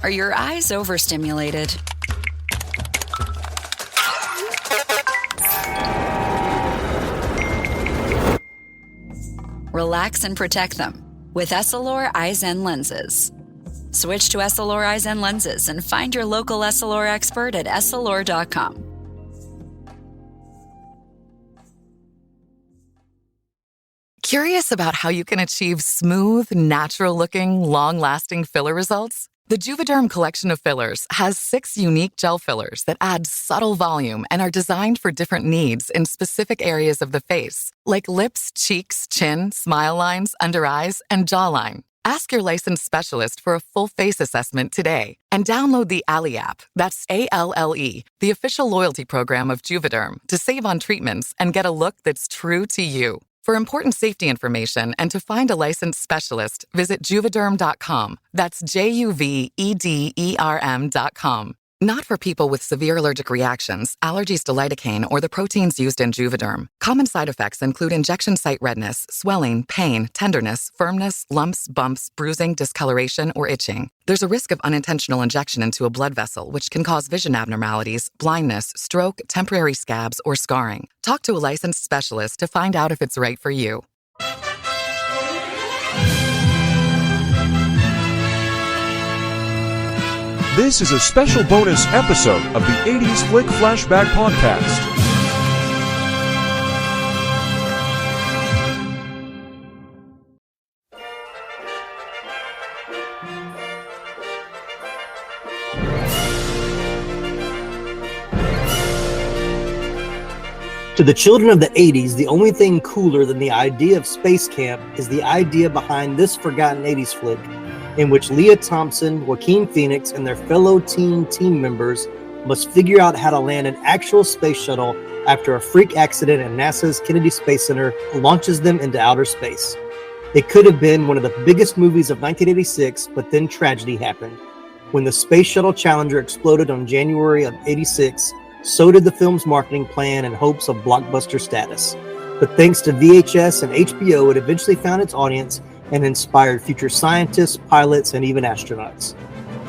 Are your eyes overstimulated? Relax and protect them with Essilor Eyezen lenses. Switch to Essilor Eyezen lenses and find your local Essilor expert at Essilor.com. Curious about how you can achieve smooth, natural-looking, long-lasting filler results? The Juvederm collection of fillers has 6 unique gel fillers that add subtle volume and are designed for different needs in specific areas of the face, like lips, cheeks, chin, smile lines, under eyes, and jawline. Ask your licensed specialist for a full face assessment today and download the ALLE app, that's ALLE, the official loyalty program of Juvederm, to save on treatments and get a look that's true to you. For important safety information and to find a licensed specialist, visit Juvederm.com. That's JUVEDERM.com. Not for people with severe allergic reactions, allergies to lidocaine, or the proteins used in Juvederm. Common side effects include injection site redness, swelling, pain, tenderness, firmness, lumps, bumps, bruising, discoloration, or itching. There's a risk of unintentional injection into a blood vessel, which can cause vision abnormalities, blindness, stroke, temporary scabs, or scarring. Talk to a licensed specialist to find out if it's right for you. This is a special bonus episode of the 80s Flick Flashback Podcast. To the children of the 80s, the only thing cooler than the idea of SpaceCamp is the idea behind this forgotten 80s flick, in which Lea Thompson, Joaquin Phoenix, and their fellow team members must figure out how to land an actual space shuttle after a freak accident at NASA's Kennedy Space Center launches them into outer space. It could have been one of the biggest movies of 1986, but then tragedy happened. When the Space Shuttle Challenger exploded on January of '86, so did the film's marketing plan and hopes of blockbuster status. But thanks to VHS and HBO, it eventually found its audience and inspired future scientists, pilots, and even astronauts.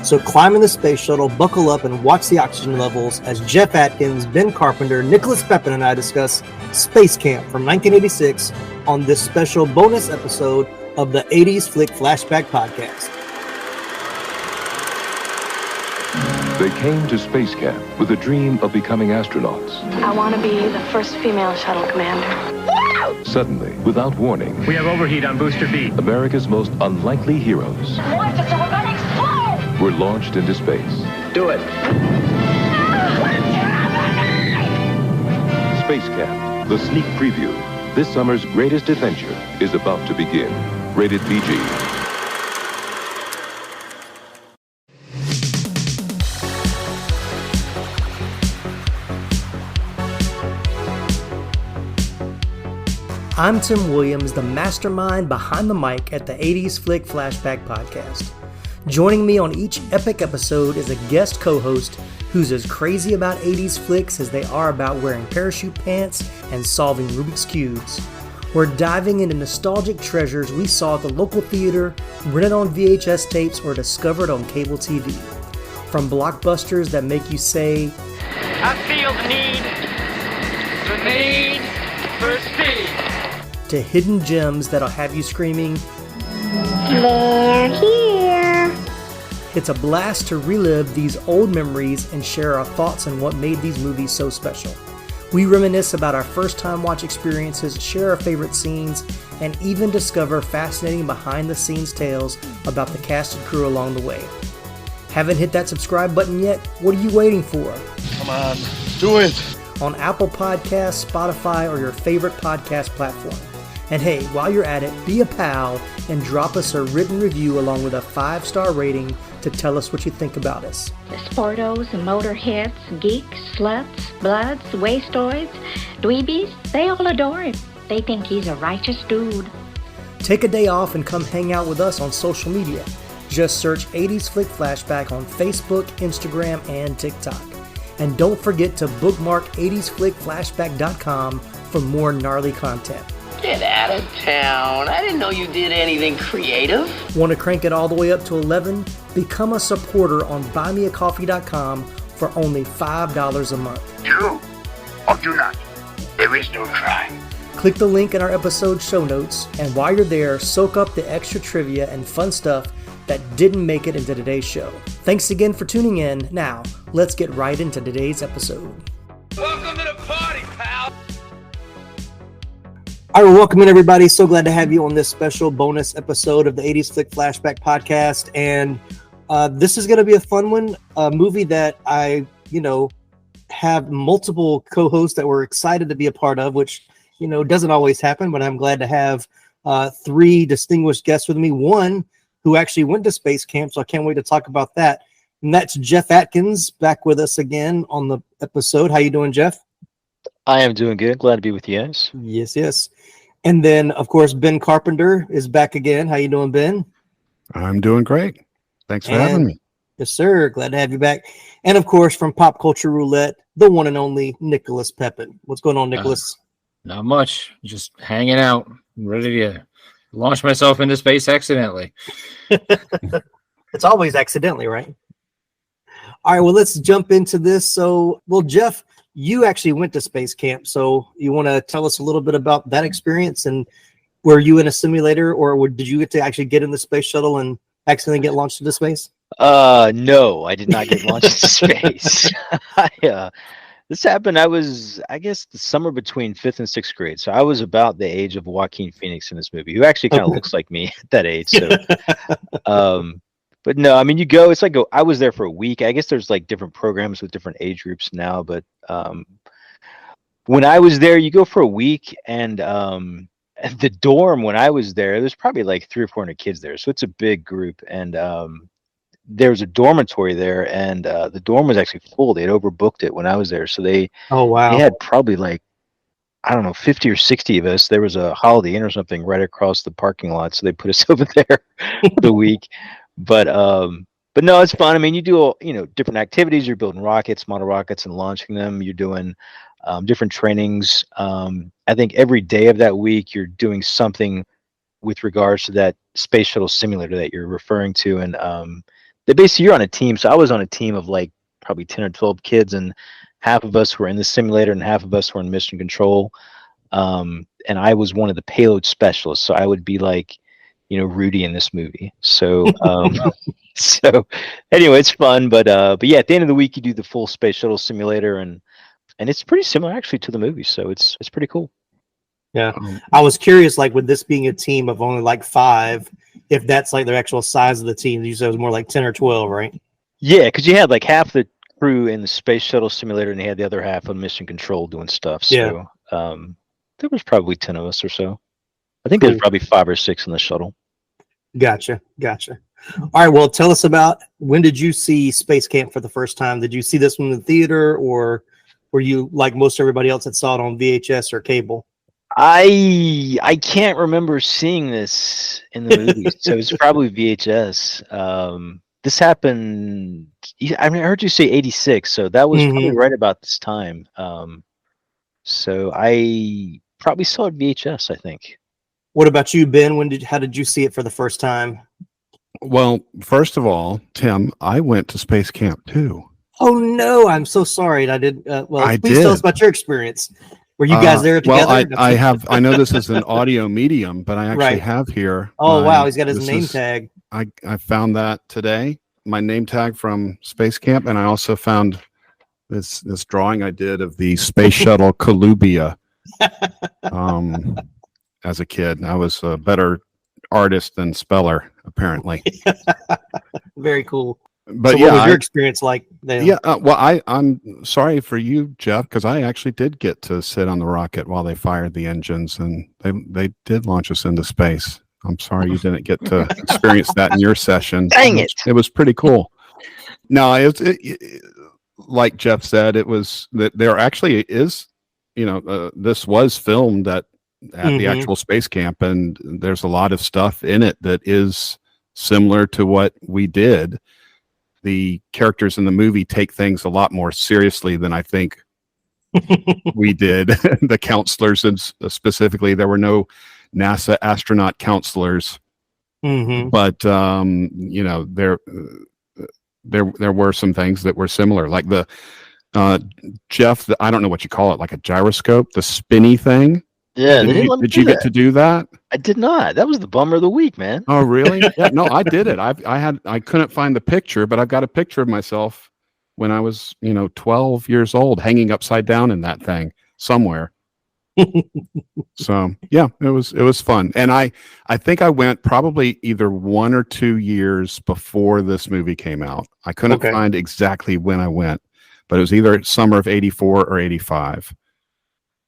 So climb in the space shuttle, buckle up, and watch the oxygen levels as Jeff Atkins, Ben Carpenter, Nicholas Pepin, and I discuss SpaceCamp from 1986 on this special bonus episode of the 80s Flick Flashback Podcast. They came to SpaceCamp with a dream of becoming astronauts. I want to be the first female shuttle commander. Suddenly, without warning, we have overheat on Booster B. America's most unlikely heroes were launched into space. Do it. SpaceCamp, the sneak preview. This summer's greatest adventure is about to begin. Rated PG. I'm Tim Williams, the mastermind behind the mic at the 80s Flick Flashback Podcast. Joining me on each epic episode is a guest co-host who's as crazy about 80s flicks as they are about wearing parachute pants and solving Rubik's Cubes. We're diving into nostalgic treasures we saw at the local theater, rented on VHS tapes, or discovered on cable TV. From blockbusters that make you say, I feel the need for speed. To hidden gems that'll have you screaming, They're here! It's a blast to relive these old memories and share our thoughts on what made these movies so special. We reminisce about our first time watch experiences, share our favorite scenes, and even discover fascinating behind the scenes tales about the cast and crew along the way. Haven't hit that subscribe button yet? What are you waiting for? Come on, do it! On Apple Podcasts, Spotify, or your favorite podcast platform. And hey, while you're at it, be a pal and drop us a written review along with a 5-star rating to tell us what you think about us. The sportos, motorheads, geeks, sluts, bloods, wastoids, dweebies, they all adore him. They think he's a righteous dude. Take a day off and come hang out with us on social media. Just search 80s Flick Flashback on Facebook, Instagram, and TikTok. And don't forget to bookmark 80sflickflashback.com for more gnarly content. Get out of town. I didn't know you did anything creative. Want to crank it all the way up to 11? Become a supporter on buymeacoffee.com for only $5 a month. Do or do not. There is no try. Click the link in our episode show notes, and while you're there, soak up the extra trivia and fun stuff that didn't make it into today's show. Thanks again for tuning in. Now, let's get right into today's episode. Welcome to the party, pal. All right, welcome in, everybody. So glad to have you on this special bonus episode of the 80s Flick Flashback Podcast. And this is going to be a fun one, a movie that I, have multiple co-hosts that we're excited to be a part of, which, doesn't always happen, but I'm glad to have three distinguished guests with me. One who actually went to SpaceCamp, so I can't wait to talk about that. And that's Jeff Atkins, back with us again on the episode. How you doing, Jeff? I am doing good. Glad to be with you guys. Yes. And then, of course, Ben Carpenter is back again. How you doing, Ben? I'm doing great. Thanks for having me. Yes, sir. Glad to have you back. And, of course, from Pop Culture Roulette, the one and only Nicholas Pepin. What's going on, Nicholas? Not much. Just hanging out. Ready to launch myself into space accidentally. It's always accidentally, right? All right, well, let's jump into this. So, Jeff, you actually went to SpaceCamp, so you want to tell us a little bit about that experience, and were you in a simulator, or did you get to actually get in the space shuttle and accidentally get launched into space? No, I did not get launched into space. This happened, I guess, the summer between 5th and 6th grade, so I was about the age of Joaquin Phoenix in this movie, who actually kind of looks like me at that age, so... But no, I mean, you go, it's like, I was there for a week. I guess there's like different programs with different age groups now, but when I was there, you go for a week, and the dorm, when I was there's probably like 300 or 400 kids there. So it's a big group. And there was a dormitory there, and the dorm was actually full. They had overbooked it when I was there. So they had probably like, I don't know, 50 or 60 of us. There was a Holiday Inn or something right across the parking lot. So they put us over there for the week. But no, it's fun. I mean, you do different activities. You're building rockets, model rockets, and launching them. You're doing different trainings. I think every day of that week you're doing something with regards to that space shuttle simulator that you're referring to. And basically you're on a team. So I was on a team of like probably 10 or 12 kids, and half of us were in the simulator and half of us were in mission control. And I was one of the payload specialists. So I would be like, Rudy in this movie. So, so anyway, it's fun, but yeah, at the end of the week, you do the full space shuttle simulator, and it's pretty similar actually to the movie. So it's pretty cool. Yeah. I was curious, like with this being a team of only like 5, if that's like their actual size of the team. You said it was more like 10 or 12, right? Yeah. Cause you had like half the crew in the space shuttle simulator, and you had the other half on mission control doing stuff. So, there was probably 10 of us or so. I think there's probably 5 or 6 in the shuttle. Gotcha. All right, well, tell us about, when did you see SpaceCamp for the first time? Did you see this one in the theater, or were you like most everybody else that saw it on VHS or cable? I can't remember seeing this in the movies, so it's probably VHS. This happened, I heard you say 86, so that was probably right about this time. So I probably saw it VHS, I think. What about you, Ben? How did you see it for the first time? Well, first of all, Tim, I went to SpaceCamp too. Oh no, I'm so sorry. I did. Please tell us about your experience. Were you guys there together? Well, I know this is an audio medium, but I actually have here. Oh wow, he's got his name tag. I found that today. My name tag from SpaceCamp, and I also found this drawing I did of the Space Shuttle Challenger. As a kid, I was a better artist than speller, apparently. Very cool. But so what was your experience like then? Yeah, well, I'm sorry for you, Jeff, because I actually did get to sit on the rocket while they fired the engines, and they did launch us into space. I'm sorry you didn't get to experience that in your session. Dang it! It was pretty cool. No, it like Jeff said, it was that there actually is, this was filmed at the actual SpaceCamp, and there's a lot of stuff in it that is similar to what we did. The characters in the movie take things a lot more seriously than I think we did. The counselors, and specifically, there were no NASA astronaut counselors, but you know, there were some things that were similar, like the Jeff. I don't know what you call it, like a gyroscope, the spinny thing. Yeah, did you get to do that? I did not. That was the bummer of the week, man. Oh, really? Yeah, no, I did it. I couldn't find the picture, but I've got a picture of myself when I was, 12 years old, hanging upside down in that thing somewhere. So yeah, it was fun. And I think I went probably either 1 or 2 years before this movie came out. I couldn't find exactly when I went, but it was either summer of 84 or 85.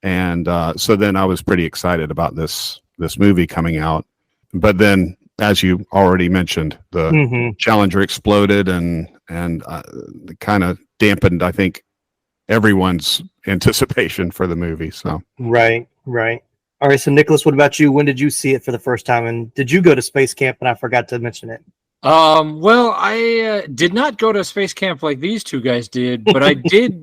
And so then I was pretty excited about this movie coming out. But then, as you already mentioned, the Challenger exploded and kind of dampened, I think, everyone's anticipation for the movie. So right. All right. So Nicholas, what about you? When did you see it for the first time? And did you go to SpaceCamp? And I forgot to mention it. Well, I did not go to space camp like these two guys did, but I did,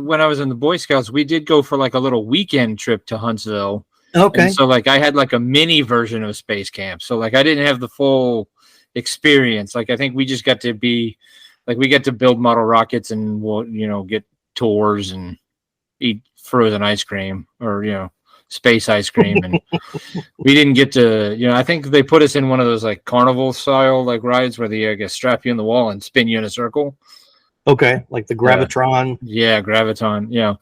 when I was in the Boy Scouts, we did go for like a little weekend trip to Huntsville. Okay. And so like I had like a mini version of space camp. So like I didn't have the full experience. Like I think we just got to be like, we get to build model rockets and we'll, get tours and eat frozen ice cream or, space ice cream, and we didn't get to, I think they put us in one of those like carnival style like rides where they strap you in the wall and spin you in a circle. Okay, like the Gravitron. Yeah, Graviton. Yeah.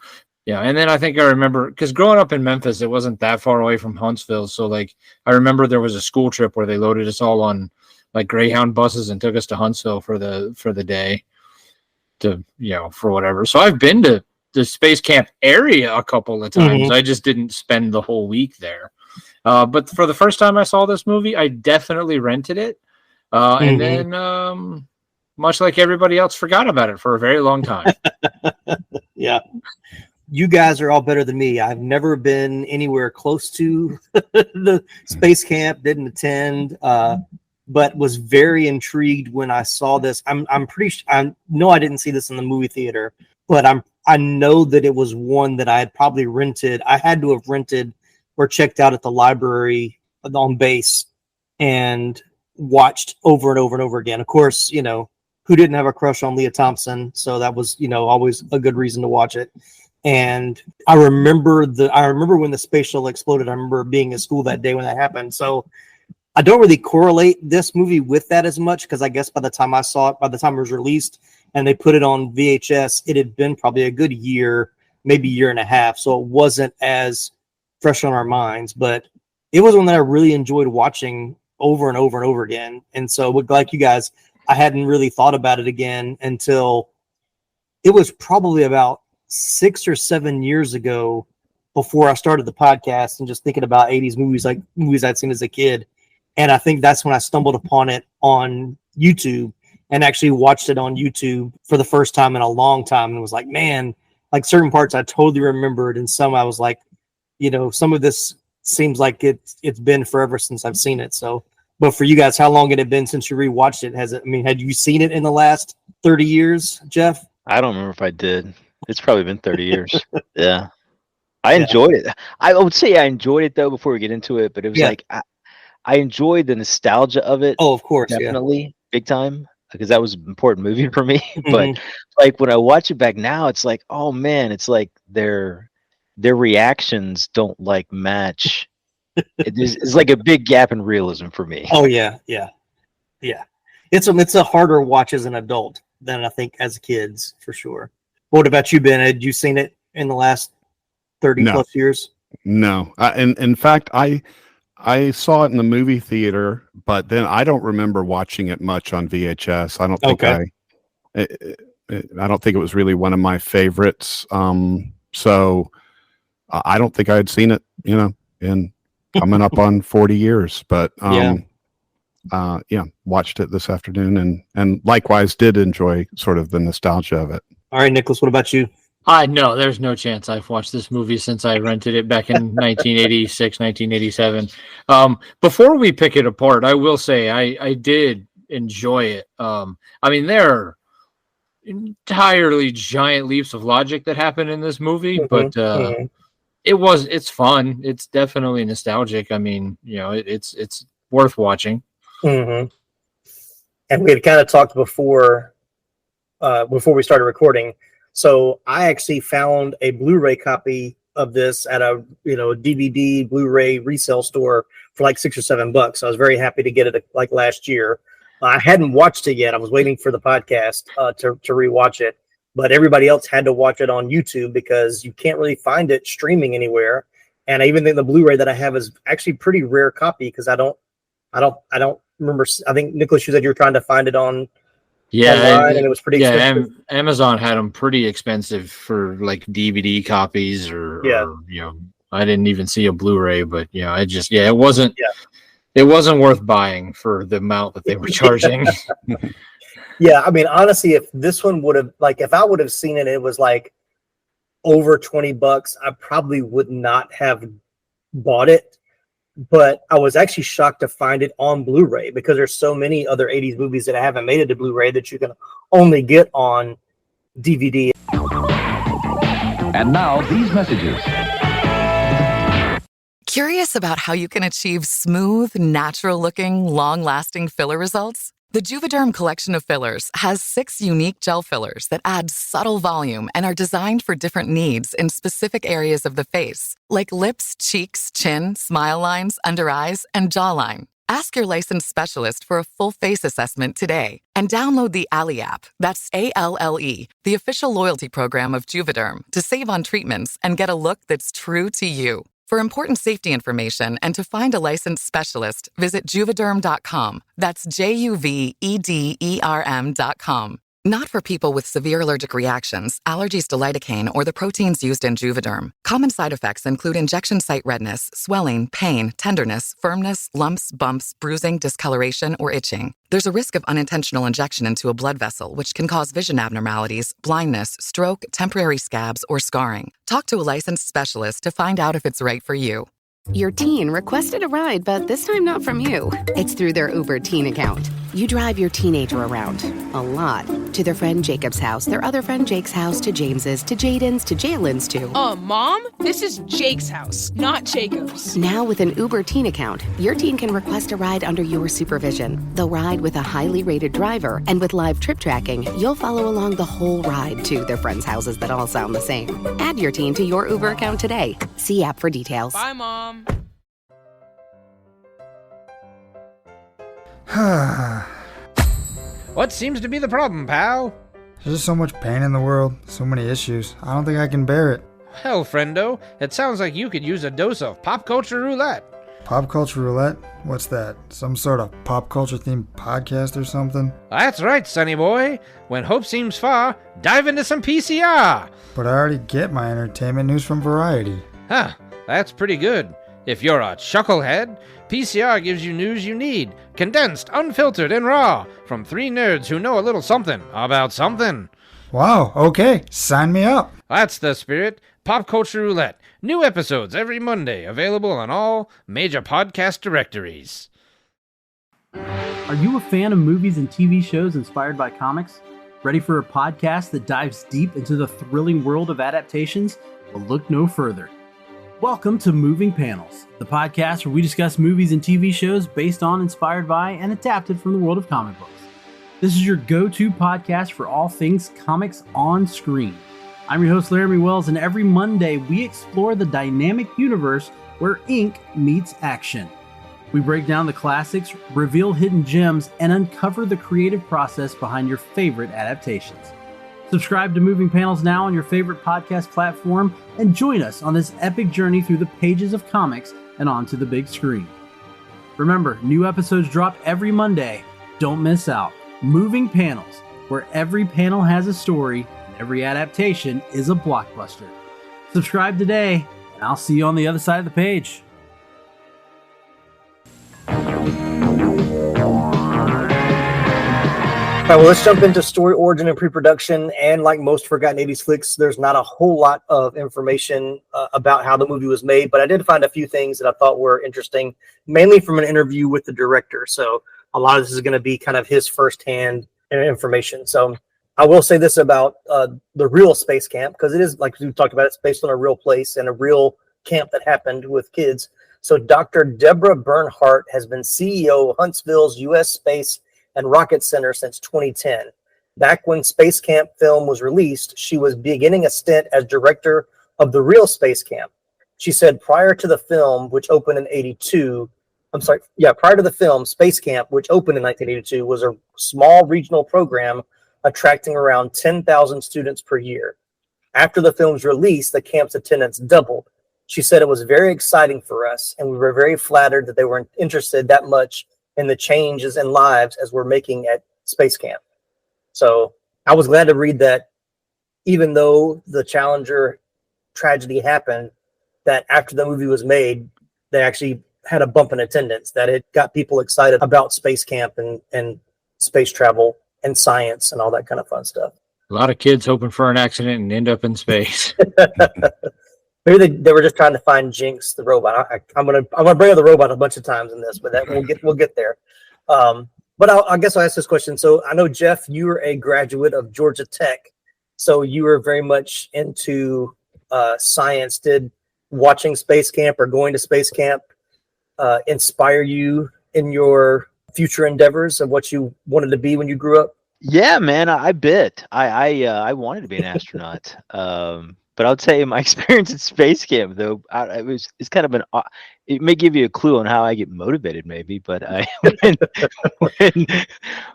And then I think I remember, because growing up in Memphis, it wasn't that far away from Huntsville, so like I remember there was a school trip where they loaded us all on like Greyhound buses and took us to Huntsville for the day to for whatever. So I've been to the space camp area a couple of times. I just didn't spend the whole week there. But for the first time I saw this movie, I definitely rented it. And then, much like everybody else, forgot about it for a very long time. Yeah. You guys are all better than me. I've never been anywhere close to the space camp, didn't attend, but was very intrigued when I saw this. I'm pretty sure, I know I didn't see this in the movie theater, but I know that it was one that I had probably rented. I had to have rented or checked out at the library on base and watched over and over and over again. Of course, who didn't have a crush on Lea Thompson? So that was, always a good reason to watch it. And I remember when the space shuttle exploded. I remember being in school that day when that happened. So I don't really correlate this movie with that as much, because I guess by the time I saw it, by the time it was released and they put it on VHS, it had been probably a good year, maybe year and a half. So it wasn't as fresh on our minds, but it was one that I really enjoyed watching over and over and over again. And so like you guys, I hadn't really thought about it again until it was probably about 6 or 7 years ago, before I started the podcast and just thinking about 80s movies, like movies I'd seen as a kid. And I think that's when I stumbled upon it on YouTube and actually watched it on YouTube for the first time in a long time. And was like, man, like certain parts I totally remembered. And some I was like, some of this seems like it's been forever since I've seen it. So, but for you guys, how long had it been since you rewatched it? Had you seen it in the last 30 years, Jeff? I don't remember if I did. It's probably been 30 years. Yeah. I enjoyed it. I would say I enjoyed it though, before we get into it, but it was like, I enjoyed the nostalgia of it. Oh, of course. Definitely. Big time. Because that was an important movie for me. But like when I watch it back now, it's like, oh man, it's like their reactions don't like match. It's like a big gap in realism for me. Oh yeah. It's a harder watch as an adult than I think as kids, for sure. What about you, Ben? Had you seen it in the last 30 plus years? No. In fact, I saw it in the movie theater, but then I don't remember watching it much on VHS. I don't think I don't think it was really one of my favorites. So I don't think I had seen it, in coming up on 40 years, but watched it this afternoon and likewise did enjoy sort of the nostalgia of it. All right, Nicholas, what about you? No, there's no chance I've watched this movie since I rented it back in 1986, 1987. Before we pick it apart, I will say I did enjoy it. entirely giant leaps of logic that happen in this movie, but it's fun. It's definitely nostalgic. I mean, it's worth watching. And we had kind of talked before we started recording. So I actually found a Blu-ray copy of this at a DVD Blu-ray resale store for like $6 or $7. I was very happy to get it like last year. I hadn't watched it yet. I was waiting for the podcast to rewatch it, but everybody else had to watch it on YouTube because you can't really find it streaming anywhere. And I even think the Blu-ray that I have is actually pretty rare copy because I don't remember. I think Nicholas, you said you were trying to find it on. Online, and it was pretty expensive. Amazon had them pretty expensive for like DVD copies or I didn't even see a Blu-ray, but it wasn't worth buying for the amount that they were charging. Yeah, I mean, honestly, if this one would have, like, if I would have seen it, it was like over $20, I probably would not have bought it. But I was actually shocked to find it on Blu-ray because there's so many other 80s movies that haven't made it to Blu-ray that you can only get on DVD. And now these messages. Curious about how you can achieve smooth, natural-looking, long-lasting filler results? The Juvederm collection of fillers has 6 unique gel fillers that add subtle volume and are designed for different needs in specific areas of the face, like lips, cheeks, chin, smile lines, under eyes, and jawline. Ask your licensed specialist for a full face assessment today and download the ALLE app, that's ALLE, the official loyalty program of Juvederm, to save on treatments and get a look that's true to you. For important safety information and to find a licensed specialist, visit Juvederm.com. That's JUVEDERM.com. Not for people with severe allergic reactions, allergies to lidocaine, or the proteins used in Juvederm. Common side effects include injection site redness, swelling, pain, tenderness, firmness, lumps, bumps, bruising, discoloration, or itching. There's a risk of unintentional injection into a blood vessel, which can cause vision abnormalities, blindness, stroke, temporary scabs, or scarring. Talk to a licensed specialist to find out if it's right for you. Your teen requested a ride, but this time not from you. It's through their Uber teen account. You drive your teenager around, a lot, to their friend Jacob's house, their other friend Jake's house, to James's, to Jaden's, to Jalen's, to... Mom? This is Jake's house, not Jacob's. Now with an Uber teen account, your teen can request a ride under your supervision. They'll ride with a highly rated driver, and with live trip tracking, you'll follow along the whole ride to their friends' houses that all sound the same. Add your teen to your Uber account today. See app for details. Bye, Mom. What seems to be the problem, pal? There's just so much pain in the world, so many issues. I don't think I can bear it. Hell, friendo, it sounds like you could use a dose of pop culture roulette. Pop culture roulette? What's that? Some sort of pop culture themed podcast or something? That's right, sonny boy. When hope seems far, dive into some PCR. But I already get my entertainment news from Variety. Huh, that's pretty good. If you're a chucklehead, PCR gives you news you need, condensed, unfiltered, and raw, from 3 nerds who know a little something about something. Wow, okay, sign me up. That's the spirit. Pop Culture Roulette. New episodes every Monday, available on all major podcast directories. Are you a fan of movies and TV shows inspired by comics? Ready for a podcast that dives deep into the thrilling world of adaptations? Well, look no further. Welcome to Moving Panels, the podcast where we discuss movies and TV shows based on, inspired by, and adapted from the world of comic books. This is your go-to podcast for all things comics on screen. I'm your host, Laramie Wells, and every Monday we explore the dynamic universe where ink meets action. We break down the classics, reveal hidden gems, and uncover the creative process behind your favorite adaptations. Subscribe to Moving Panels now on your favorite podcast platform and join us on this epic journey through the pages of comics and onto the big screen. Remember, new episodes drop every Monday. Don't miss out. Moving Panels, where every panel has a story and every adaptation is a blockbuster. Subscribe today, and I'll see you on the other side of the page. All right, well, let's jump into story, origin, and pre-production. And like most Forgotten 80s flicks, there's not a whole lot of information about how the movie was made, but I did find a few things that I thought were interesting, mainly from an interview with the director. So a lot of this is going to be kind of his firsthand information. So I will say this about the real space camp, because it is, like we talked about, it's based on a real place and a real camp that happened with kids. So Dr. Deborah Bernhardt has been CEO of Huntsville's U.S. Space and Rocket Center since 2010. Back when Space Camp film was released, she was beginning a stint as director of the real Space Camp. She said prior to the film, which opened in prior to the film, Space Camp, which opened in 1982, was a small regional program attracting around 10,000 students per year. After the film's release, the camp's attendance doubled. She said it was very exciting for us, and we were very flattered that they were interested that much in the changes in lives as we're making at Space Camp. So I was glad to read that even though the Challenger tragedy happened, that after the movie was made, they actually had a bump in attendance, that it got people excited about Space Camp and space travel and science and all that kind of fun stuff. A lot of kids hoping for an accident and end up in space. Maybe they were just trying to find Jinx, the robot. I'm gonna bring up the robot a bunch of times in this, but that we'll get there. But I guess I'll ask this question. So I know, Jeff, you were a graduate of Georgia Tech, so you were very much into science. Did watching Space Camp or going to Space Camp inspire you in your future endeavors of what you wanted to be when you grew up? Yeah, man, I bet. I wanted to be an astronaut. But I'll tell you, my experience at Space Camp, though, it's kind of it may give you a clue on how I get motivated, maybe. But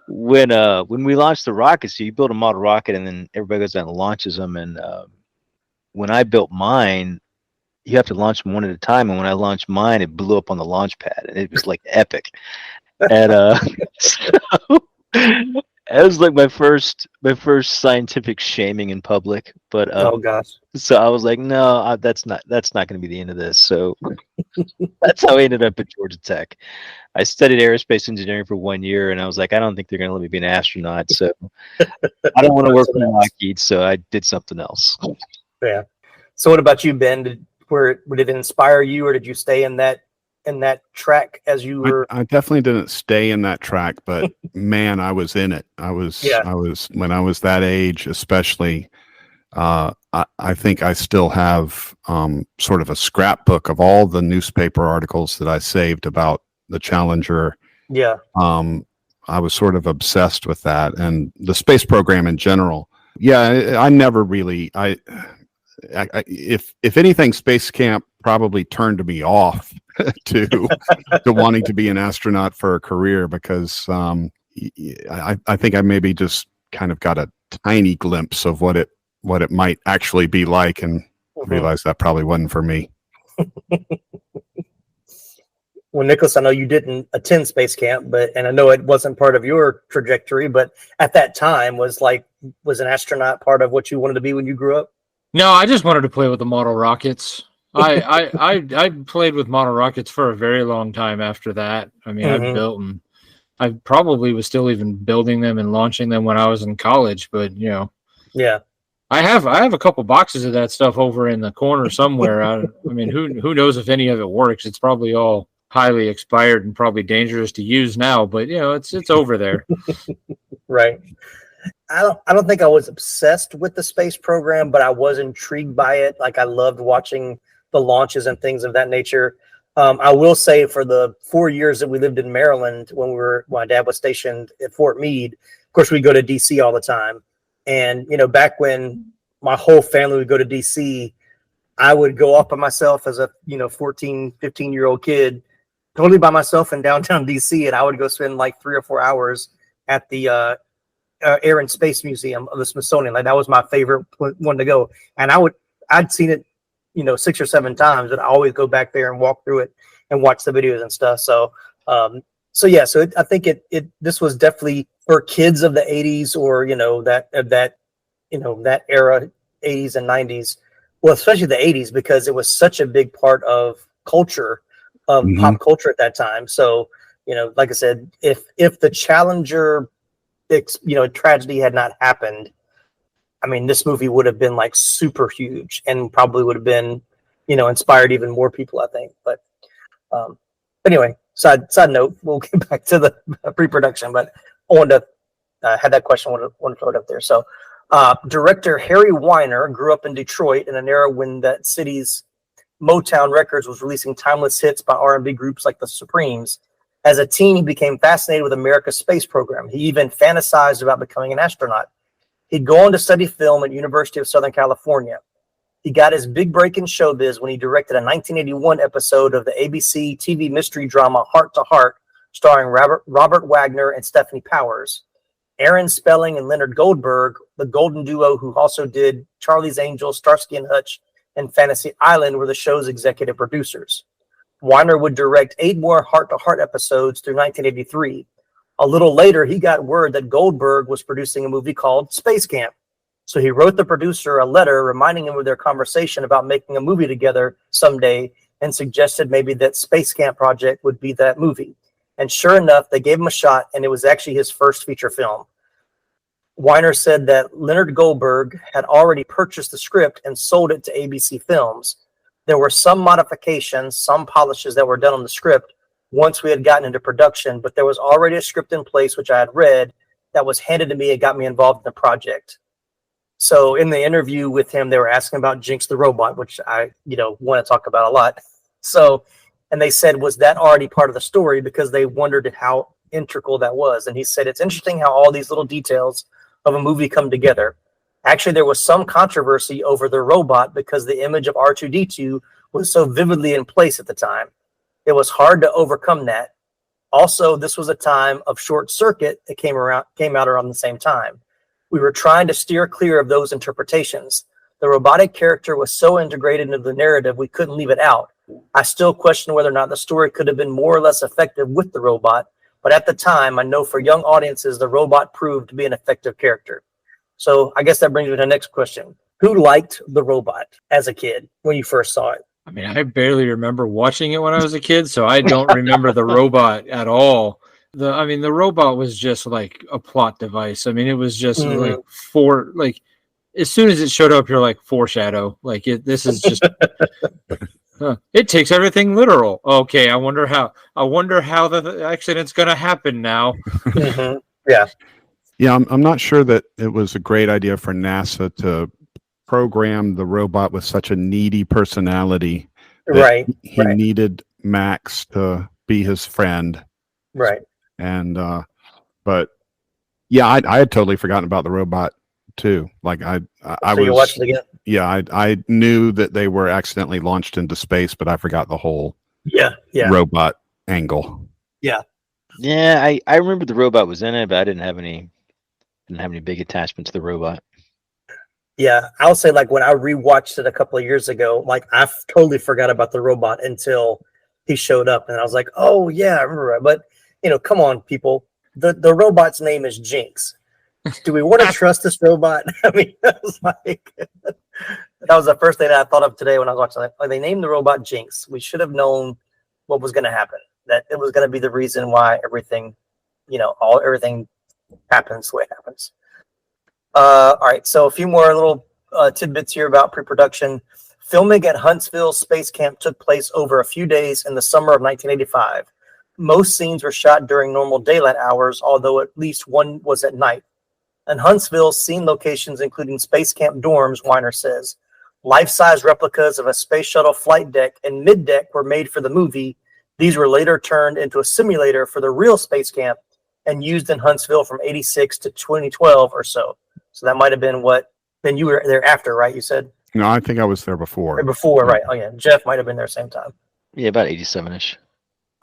when we launched the rocket, so you build a model rocket, and then everybody goes down and launches them. And when I built mine, you have to launch them one at a time. And when I launched mine, it blew up on the launch pad, and it was like epic. And it was like my first scientific shaming in public. But oh gosh! So I was like, no, that's not going to be the end of this. So that's how I ended up at Georgia Tech. I studied aerospace engineering for 1 year, and I was like, I don't think they're going to let me be an astronaut. So I don't want to work for Lockheed. So I did something else. Yeah. So what about you, Ben? Did it inspire you, or did you stay in that track as you were? I definitely didn't stay in that track, but man, I was in it. I was when I was that age, especially. I think I still have sort of a scrapbook of all the newspaper articles that I saved about the Challenger. Yeah. I was sort of obsessed with that and the space program in general. Yeah, I never really. If anything, Space Camp probably turned me off to wanting to be an astronaut for a career, because I think I maybe just kind of got a tiny glimpse of what it might actually be like, and realized that probably wasn't for me. Well, Nicholas, I know you didn't attend Space Camp, and I know it wasn't part of your trajectory, but at that time was an astronaut part of what you wanted to be when you grew up? No, I just wanted to play with the model rockets. I played with model rockets for a very long time after that. I mean, I built them. I probably was still even building them and launching them when I was in college, but yeah. I have a couple boxes of that stuff over in the corner somewhere. I mean, who knows if any of it works? It's probably all highly expired and probably dangerous to use now, but it's over there. Right. I don't think I was obsessed with the space program, but I was intrigued by it. Like, I loved watching the launches and things of that nature. I will say, for the 4 years that we lived in Maryland, when my dad was stationed at Fort Meade, of course, we go to DC all the time. And, back when my whole family would go to DC, I would go off by myself as a, 14, 15-year-old kid, totally by myself in downtown DC. And I would go spend like 3 or 4 hours at the Air and Space Museum of the Smithsonian. Like, that was my favorite one to go. And I'd seen it, 6 or 7 times, and I always go back there and walk through it and watch the videos and stuff. So, I think this was definitely for kids of the 80s, or, that era, 80s and 90s. Well, especially the 80s, because it was such a big part of culture, of pop culture at that time. So, like I said, if the Challenger, tragedy had not happened, I mean, this movie would have been like super huge, and probably would have been, inspired even more people, I think. But anyway, side note, we'll get back to the pre-production, but I wanted to had that question when it throw it up there. So director Harry Weiner grew up in Detroit in an era when that city's Motown Records was releasing timeless hits by R&B groups like the Supremes. As a teen, he became fascinated with America's space program. He even fantasized about becoming an astronaut. He'd go on to study film at University of Southern California. He got his big break in showbiz when he directed a 1981 episode of the ABC TV mystery drama Heart to Heart, starring Robert Wagner and Stephanie Powers. Aaron Spelling and Leonard Goldberg, the golden duo who also did Charlie's Angels, Starsky and Hutch, and Fantasy Island, were the show's executive producers. Weiner would direct 8 more Heart to Heart episodes through 1983. A little later, he got word that Goldberg was producing a movie called SpaceCamp. So he wrote the producer a letter reminding him of their conversation about making a movie together someday and suggested maybe that SpaceCamp project would be that movie. And sure enough, they gave him a shot, and it was actually his first feature film. Weiner said that Leonard Goldberg had already purchased the script and sold it to ABC Films. There were some modifications, some polishes that were done on the script once we had gotten into production, but there was already a script in place, which I had read, that was handed to me and got me involved in the project. So in the interview with him, they were asking about Jinx the robot, which I, want to talk about a lot. So, and they said, was that already part of the story? Because they wondered how integral that was. And he said, it's interesting how all these little details of a movie come together. Actually, there was some controversy over the robot because the image of R2-D2 was so vividly in place at the time. It was hard to overcome that. Also, this was a time of Short Circuit that came out around the same time. We were trying to steer clear of those interpretations. The robotic character was so integrated into the narrative, we couldn't leave it out. I still question whether or not the story could have been more or less effective with the robot, but at the time, I know for young audiences, the robot proved to be an effective character. So I guess that brings me to the next question. Who liked the robot as a kid when you first saw it? I mean, I barely remember watching it when I was a kid, so I don't remember the robot at all. The robot was just like a plot device. I mean, it was just as soon as it showed up, you're like, foreshadow. This is just it takes everything literal. Okay, I wonder how the accident's gonna happen now. Mm-hmm. Yeah. Yeah, I'm not sure that it was a great idea for NASA to program the robot with such a needy personality. Right. He needed Max to be his friend. Right. And but yeah, I had totally forgotten about the robot too. You watched it again? Yeah, I knew that they were accidentally launched into space, but I forgot the whole robot angle. Yeah. Yeah, I remember the robot was in it, but I didn't have any big attachment to the robot. Yeah, I'll say when I rewatched it a couple of years ago, I totally forgot about the robot until he showed up, and I was like, oh yeah, I remember. But come on, people, the robot's name is Jinx. Do we want to trust this robot? I mean, that was the first thing that I thought of today when I was watching it. They named the robot Jinx. We should have known what was going to happen. That it was going to be the reason why everything happens the way it happens. All right, so a few more little tidbits here about pre-production. Filming at Huntsville Space Camp took place over a few days in the summer of 1985. Most scenes were shot during normal daylight hours, although at least one was at night. In Huntsville, scene locations including Space Camp dorms, Weiner says. Life-size replicas of a space shuttle flight deck and mid-deck were made for the movie. These were later turned into a simulator for the real Space Camp and used in Huntsville from 86 to 2012 or so. So that might have been then you were there after, right? You said? No, I think I was there before. Right. Oh yeah. Jeff might have been there same time. Yeah, about 87-ish.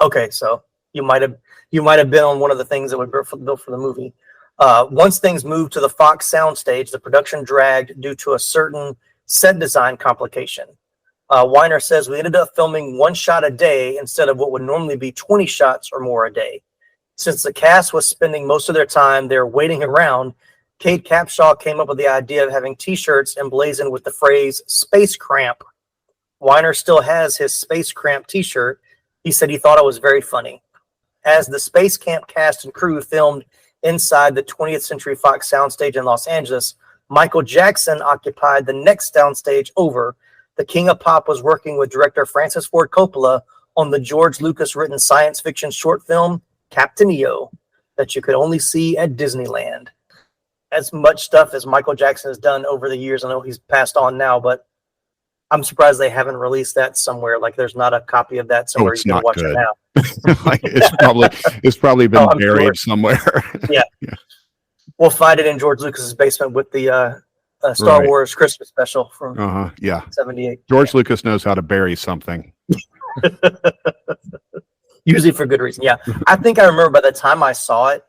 Okay, so you might have been on one of the things that were built for the movie. Once things moved to the Fox soundstage, the production dragged due to a certain set design complication. Weiner says we ended up filming 1 shot a day instead of what would normally be 20 shots or more a day. Since the cast was spending most of their time there waiting around, Kate Capshaw came up with the idea of having T-shirts emblazoned with the phrase "Space Cramp." Weiner still has his Space Cramp T-shirt. He said he thought it was very funny. As the Space Camp cast and crew filmed inside the 20th Century Fox soundstage in Los Angeles, Michael Jackson occupied the next soundstage over. The King of Pop was working with director Francis Ford Coppola on the George Lucas written science fiction short film Captain EO. that you could only see at Disneyland. As much stuff as Michael Jackson has done over the years, I know he's passed on now, but I'm surprised they haven't released that somewhere. Like there's not a copy of that somewhere you can watch it now. it's probably been buried somewhere. Yeah. We'll find it in George Lucas's basement with the Star Wars Christmas special from 78. George Lucas knows how to bury something. Usually for good reason. Yeah. I think I remember by the time I saw it,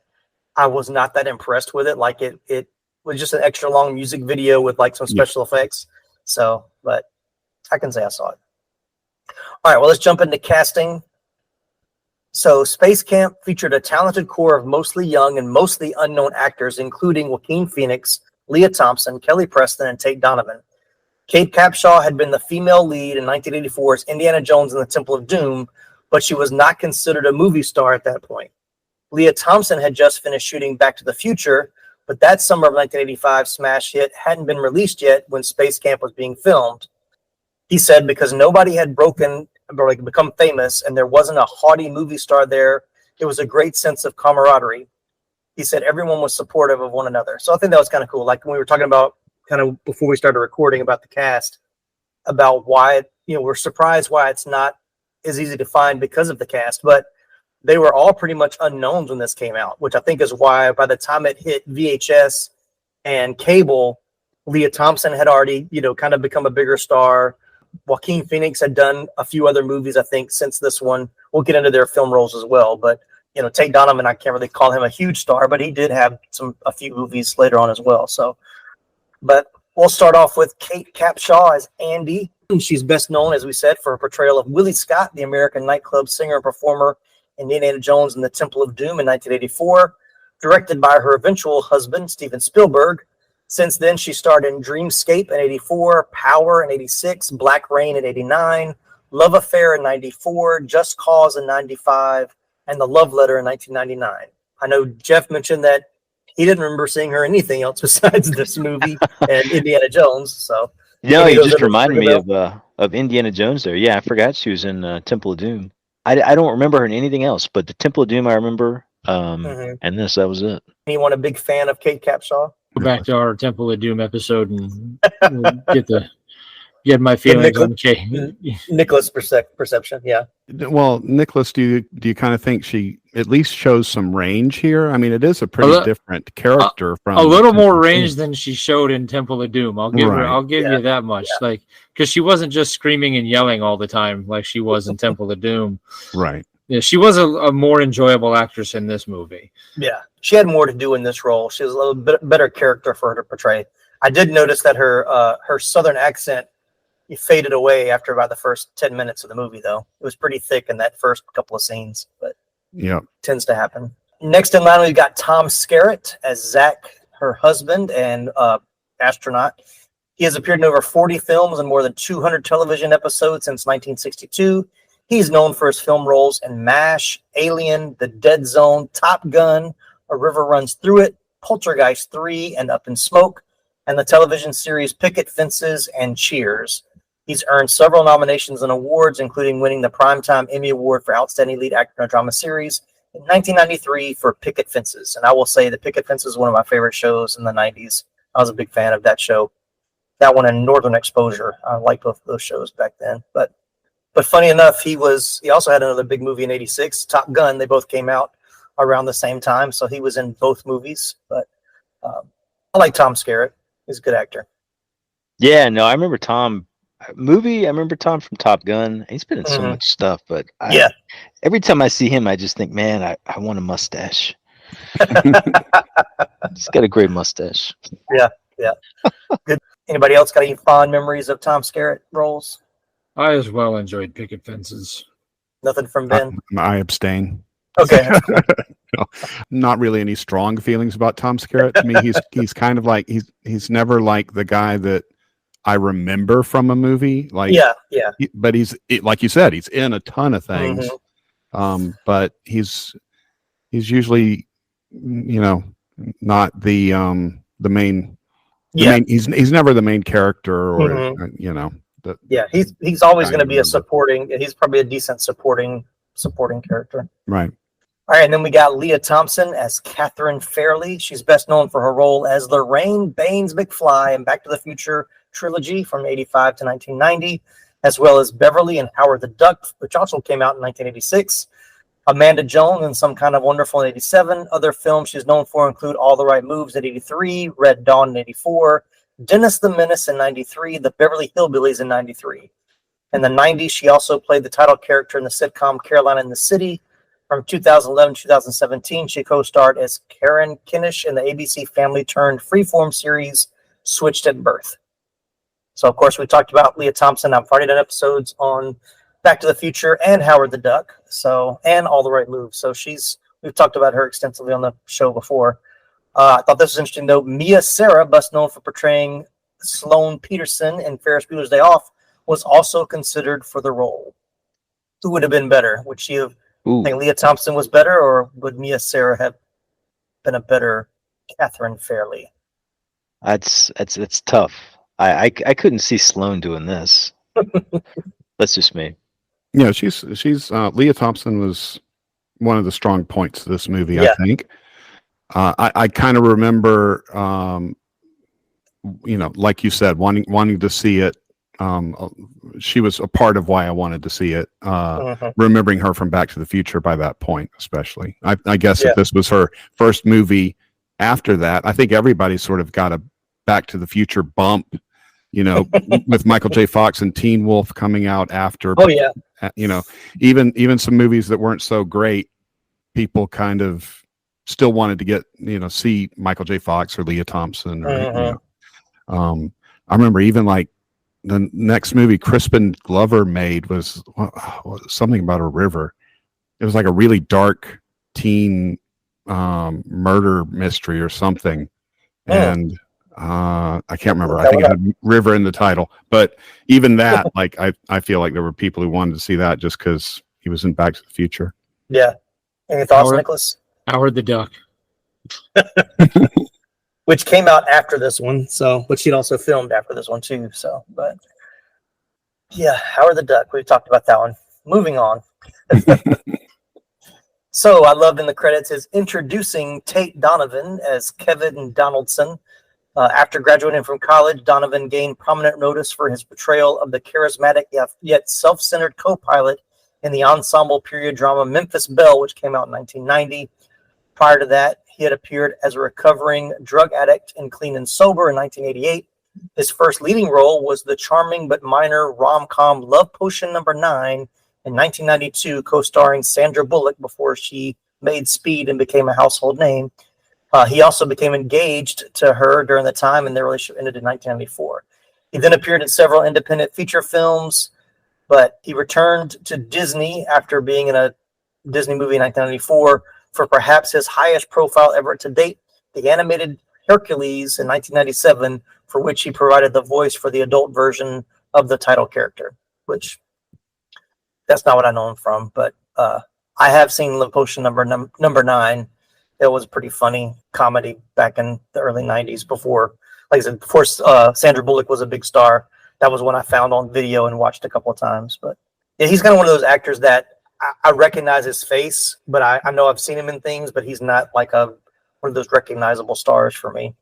I was not that impressed with it. Like it was just an extra long music video with like some special effects. So, but I can say I saw it. All right, well, let's jump into casting. So SpaceCamp featured a talented core of mostly young and mostly unknown actors, including Joaquin Phoenix, Lea Thompson, Kelly Preston, and Tate Donovan. Kate Capshaw had been the female lead in 1984's Indiana Jones and the Temple of Doom, but she was not considered a movie star at that point. Lea Thompson had just finished shooting Back to the Future, but that summer of 1985 smash hit hadn't been released yet when SpaceCamp was being filmed. He said because nobody had become famous and there wasn't a haughty movie star there, it was a great sense of camaraderie. He said everyone was supportive of one another. So I think that was kind of cool. Like when we were talking about kind of before we started recording about the cast, about why, we're surprised why it's not as easy to find because of the cast, but they were all pretty much unknowns when this came out, which I think is why by the time it hit VHS and cable, Lea Thompson had already, kind of become a bigger star. Joaquin Phoenix had done a few other movies, I think, since this one. We'll get into their film roles as well. But, Tate Donovan, I can't really call him a huge star, but he did have a few movies later on as well. So, but we'll start off with Kate Capshaw as Andy. She's best known, as we said, for her portrayal of Willie Scott, the American nightclub singer and performer in Indiana Jones and the Temple of Doom in 1984, directed by her eventual husband, Steven Spielberg. Since then, she starred in Dreamscape in 84, Power in 86, Black Rain in 89, Love Affair in 94, Just Cause in 95, and The Love Letter in 1999. I know Jeff mentioned that he didn't remember seeing her in anything else besides this movie and Indiana Jones. So, you just reminded me of Indiana Jones there. Yeah, I forgot she was in Temple of Doom. I don't remember her in anything else, but the Temple of Doom I remember, and that was it. Anyone a big fan of Kate Capshaw? Go back to our Temple of Doom episode and get my feelings on Kate. Nicholas perception, yeah. Well, Nicholas, do you kind of think she at least shows some range here? I mean, it is a pretty different character from a little more range than she showed in Temple of Doom. I'll give you that much. Yeah. Like, because she wasn't just screaming and yelling all the time like she was in Temple of Doom. Right. Yeah, she was a more enjoyable actress in this movie. Yeah, she had more to do in this role. She was a little bit better character for her to portray. I did notice that her Southern accent faded away after about the first 10 minutes of the movie, though. It was pretty thick in that first couple of scenes, but tends to happen. Next in line, we've got Tom Skerritt as Zach, her husband and astronaut. He has appeared in over 40 films and more than 200 television episodes since 1962. He's known for his film roles in MASH, Alien, The Dead Zone, Top Gun, A River Runs Through It, Poltergeist 3, and Up in Smoke, and the television series Picket Fences and Cheers. He's earned several nominations and awards, including winning the Primetime Emmy Award for Outstanding Lead Actor in a Drama Series in 1993 for Picket Fences. And I will say that Picket Fences is one of my favorite shows in the 90s. I was a big fan of that show. That one and Northern Exposure. I liked both of those shows back then. But funny enough, he also had another big movie in 86, Top Gun. They both came out around the same time, so he was in both movies. But I like Tom Skerritt. He's a good actor. Yeah, no, I remember Tom. I remember Tom from Top Gun. He's been in so much stuff, but every time I see him, I just think, man, I want a mustache. He's got a great mustache. Yeah. Good. Anybody else got any fond memories of Tom Skerritt roles? I as well enjoyed Picket Fences. Nothing from Ben? I abstain. Okay. No, not really any strong feelings about Tom Skerritt. To me, he's kind of like he's never like the guy that I remember from a movie. Like but he's like you said, he's in a ton of things. But he's usually not the main. He's never the main character or he's always going to be a supporting. He's probably a decent supporting character. Right. All right, and then we got Lea Thompson as Catherine Fairley. She's best known for her role as Lorraine Baines McFly in Back to the Future trilogy from 85 to 1990, as well as Beverly and Howard the Duck, which also came out in 1986. Amanda Jones in Some Kind of Wonderful in 87. Other films she's known for include All the Right Moves in 83, Red Dawn in 84, Dennis the Menace in 93, The Beverly Hillbillies in 93. In the 90s, she also played the title character in the sitcom Caroline in the City. From 2011 to 2017, she co-starred as Karen Kinnish in the ABC family-turned freeform series Switched at Birth. So, of course, we talked about Lea Thompson. I've already done episodes on Back to the Future and Howard the Duck, and All the Right Moves. So we've talked about her extensively on the show before. I thought this was interesting, though. Mia Sara, best known for portraying Sloane Peterson in Ferris Bueller's Day Off, was also considered for the role. Who would have been better? Would she have think Lea Thompson was better, or would Mia Sara have been a better Catherine Fairley? That's tough. I couldn't see Sloane doing this. That's just me. Yeah, she's Lea Thompson was one of the strong points of this movie, I think. I kind of remember, like you said, wanting to see it. She was a part of why I wanted to see it. Remembering her from Back to the Future by that point, especially. I guess if this was her first movie after that, I think everybody sort of got a Back to the Future bump, with Michael J. Fox and Teen Wolf coming out after. Oh yeah. Even some movies that weren't so great, people kind of still wanted to get see Michael J. Fox or Lea Thompson. Or, I remember even like the next movie Crispin Glover made was something about a river. It was like a really dark teen murder mystery or something, and I can't remember. I think it had river in the title, but even that, like I feel like there were people who wanted to see that just because he was in Back to the Future. Yeah. Any thoughts, Nicholas? Howard the Duck. Which came out after this one, but she'd also filmed after this one too. But yeah, Howard the Duck. We've talked about that one. Moving on. So I loved in the credits is introducing Tate Donovan as Kevin Donaldson. After graduating from college, Donovan gained prominent notice for his portrayal of the charismatic yet self-centered co-pilot in the ensemble period drama Memphis Belle, which came out in 1990. Prior to that, he had appeared as a recovering drug addict in Clean and Sober in 1988. His first leading role was the charming but minor rom-com Love Potion No. 9 in 1992, co-starring Sandra Bullock before she made Speed and became a household name. He also became engaged to her during the time, and their relationship ended in 1994. He then appeared in several independent feature films, but he returned to Disney after being in a Disney movie in 1994 for perhaps his highest profile ever to date, the animated Hercules in 1997, for which he provided the voice for the adult version of the title character, which that's not what I know him from, but I have seen Love Potion number 9. It was a pretty funny comedy back in the early 90s before Sandra Bullock was a big star. That was one I found on video and watched a couple of times. But yeah, he's kind of one of those actors that I recognize his face, but I know I've seen him in things, but he's not like one of those recognizable stars for me.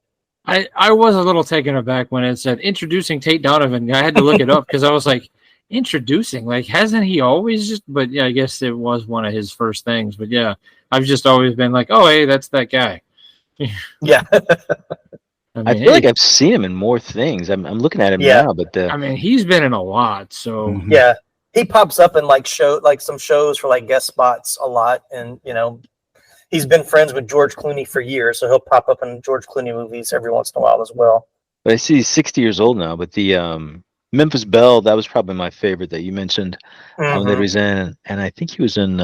I was a little taken aback when it said introducing Tate Donovan. I had to look it up because I was like, introducing? Like, hasn't he always just... But yeah, I guess it was one of his first things. But yeah, I've just always been like, oh, hey, that's that guy. Yeah. I feel like I've seen him in more things. I'm looking at him now, but I mean, he's been in a lot, so yeah, he pops up in some shows for like guest spots a lot, and he's been friends with George Clooney for years, so he'll pop up in George Clooney movies every once in a while as well. But I see he's 60 years old now. But the Memphis Belle, that was probably my favorite that you mentioned. That he was in, and I think he was in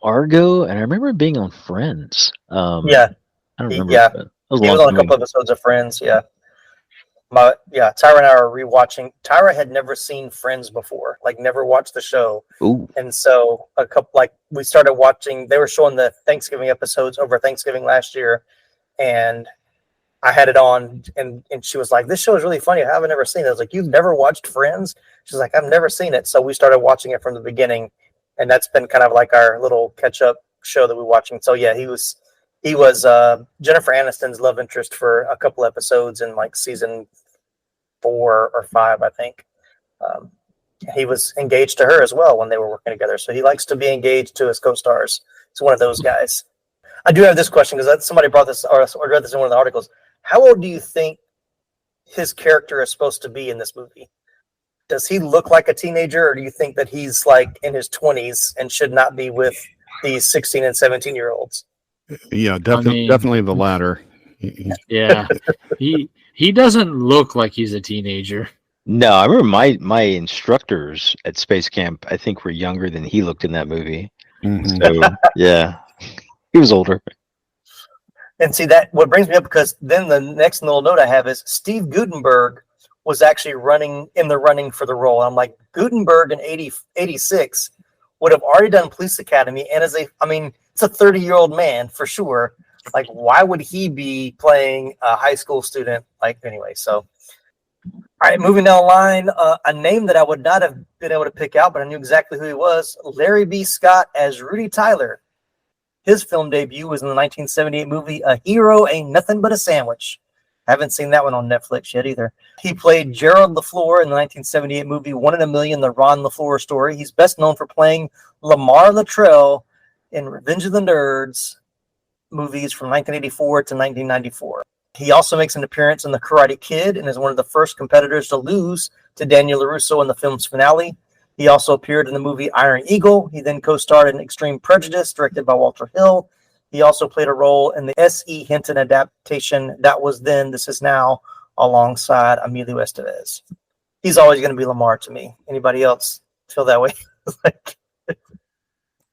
Argo, and I remember being on Friends. Yeah, I don't remember. Yeah. He was on a couple episodes of Friends, Tyra and I are rewatching. Tyra had never seen Friends before, never watched the show. Ooh. And so we started watching, they were showing the Thanksgiving episodes over Thanksgiving last year, and I had it on, and she was like, this show is really funny. I haven't ever seen it. I was like, you've never watched Friends? She's like, I've never seen it. So we started watching it from the beginning, and that's been kind of like our little catch-up show that we're watching. So yeah, he was Jennifer Aniston's love interest for a couple episodes in like season 4 or 5, I think. He was engaged to her as well when they were working together. So he likes to be engaged to his co-stars. He's one of those guys. I do have this question because somebody brought this or read this in one of the articles. How old do you think his character is supposed to be in this movie? Does he look like a teenager, or do you think that he's like in his 20s and should not be with these 16 and 17-year-olds? Yeah, definitely the latter. Yeah, he doesn't look like he's a teenager. No, I remember my instructors at SpaceCamp, I think, were younger than he looked in that movie. Mm-hmm. So, yeah, he was older. And see, that what brings me up, because then the next little note I have is Steve Guttenberg was actually running for the role. I'm like, Guttenberg in 86 would have already done Police Academy, and it's a 30-year-old man for sure. Like, why would he be playing a high school student? Like, anyway, so. All right, moving down the line, a name that I would not have been able to pick out, but I knew exactly who he was, Larry B. Scott as Rudy Tyler. His film debut was in the 1978 movie A Hero Ain't Nothing But a Sandwich. I haven't seen that one on Netflix yet either. He played Gerald LaFleur in the 1978 movie One in a Million, The Ron LaFleur Story. He's best known for playing Lamar Luttrell in Revenge of the Nerds movies from 1984 to 1994. He also makes an appearance in The Karate Kid and is one of the first competitors to lose to Daniel LaRusso in the film's finale. He also appeared in the movie Iron Eagle. He then co-starred in Extreme Prejudice, directed by Walter Hill. He also played a role in the S.E. Hinton adaptation That Was Then, This Is Now, alongside Emilio Estevez. He's always going to be Lamar to me. Anybody else feel that way?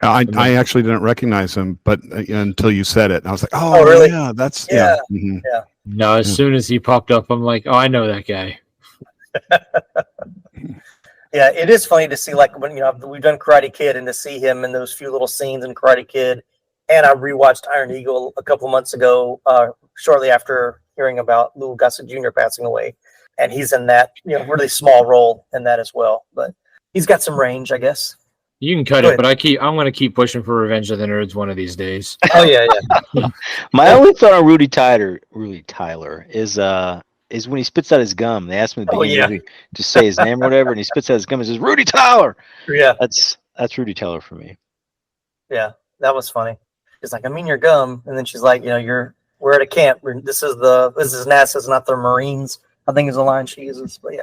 I actually didn't recognize him, but until you said it, I was like, "Oh, really? Yeah, that's yeah." Mm-hmm. Yeah. No, as soon as he popped up, I'm like, "Oh, I know that guy." Yeah, it is funny to see, like, when we've done Karate Kid, and to see him in those few little scenes in Karate Kid. And I rewatched Iron Eagle a couple months ago, shortly after hearing about Lou Gossett Jr. passing away, and he's in that really small role in that as well. But he's got some range, I guess. You can cut it, but I'm going to keep pushing for Revenge of the Nerds one of these days. Oh yeah. My only thought on Rudy Tyler is when he spits out his gum. They asked him to say his name or whatever, and he spits out his gum and says, "Rudy Tyler." Yeah, that's Rudy Tyler for me. Yeah, that was funny. He's like, "I mean your gum," and then she's like, we're at a camp. This is NASA's, not the Marines. I think is the line she uses. But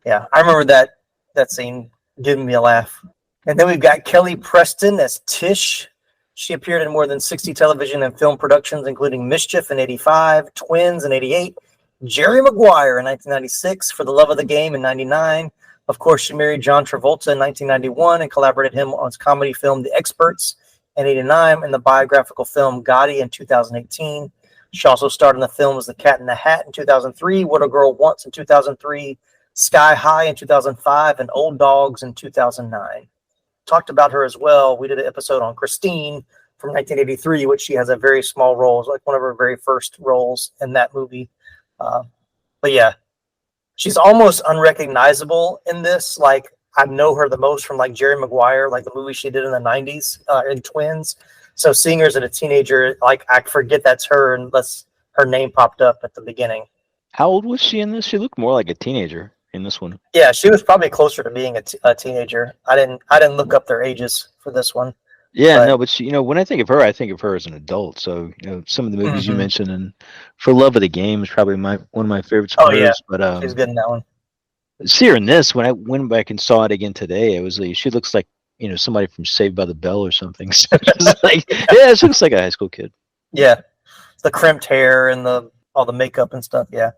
yeah, I remember that scene giving me a laugh. And then we've got Kelly Preston as Tish. She appeared in more than 60 television and film productions, including Mischief in 85, Twins in 88, Jerry Maguire in 1996, For the Love of the Game in 99. Of course, she married John Travolta in 1991 and collaborated him on his comedy film The Experts in 89 and the biographical film Gotti in 2018. She also starred in the films The Cat in the Hat in 2003, What a Girl Wants in 2003, Sky High in 2005, and Old Dogs in 2009. Talked about her as well. We did an episode on Christine from 1983, which she has a very small role. It's like one of her very first roles in that movie. But yeah, she's almost unrecognizable in this. Like, I know her the most from like Jerry Maguire, like the movie she did in the 90s in Twins. So seeing her as a teenager, like, I forget that's her unless her name popped up at the beginning. How old was she in this? She looked more like a teenager in this one. Yeah, she was probably closer to being a teenager. I didn't look up their ages for this one. Yeah, but she, when I think of her as an adult. So some of the movies you mentioned, and For Love of the Game is probably one of my favorites. Oh yeah, but she's good in that one. See her in this. When I went back and saw it again today, it was like she looks like somebody from Saved by the Bell or something. So it's like, yeah, she looks like a high school kid. Yeah, the crimped hair and all the makeup and stuff. Yeah.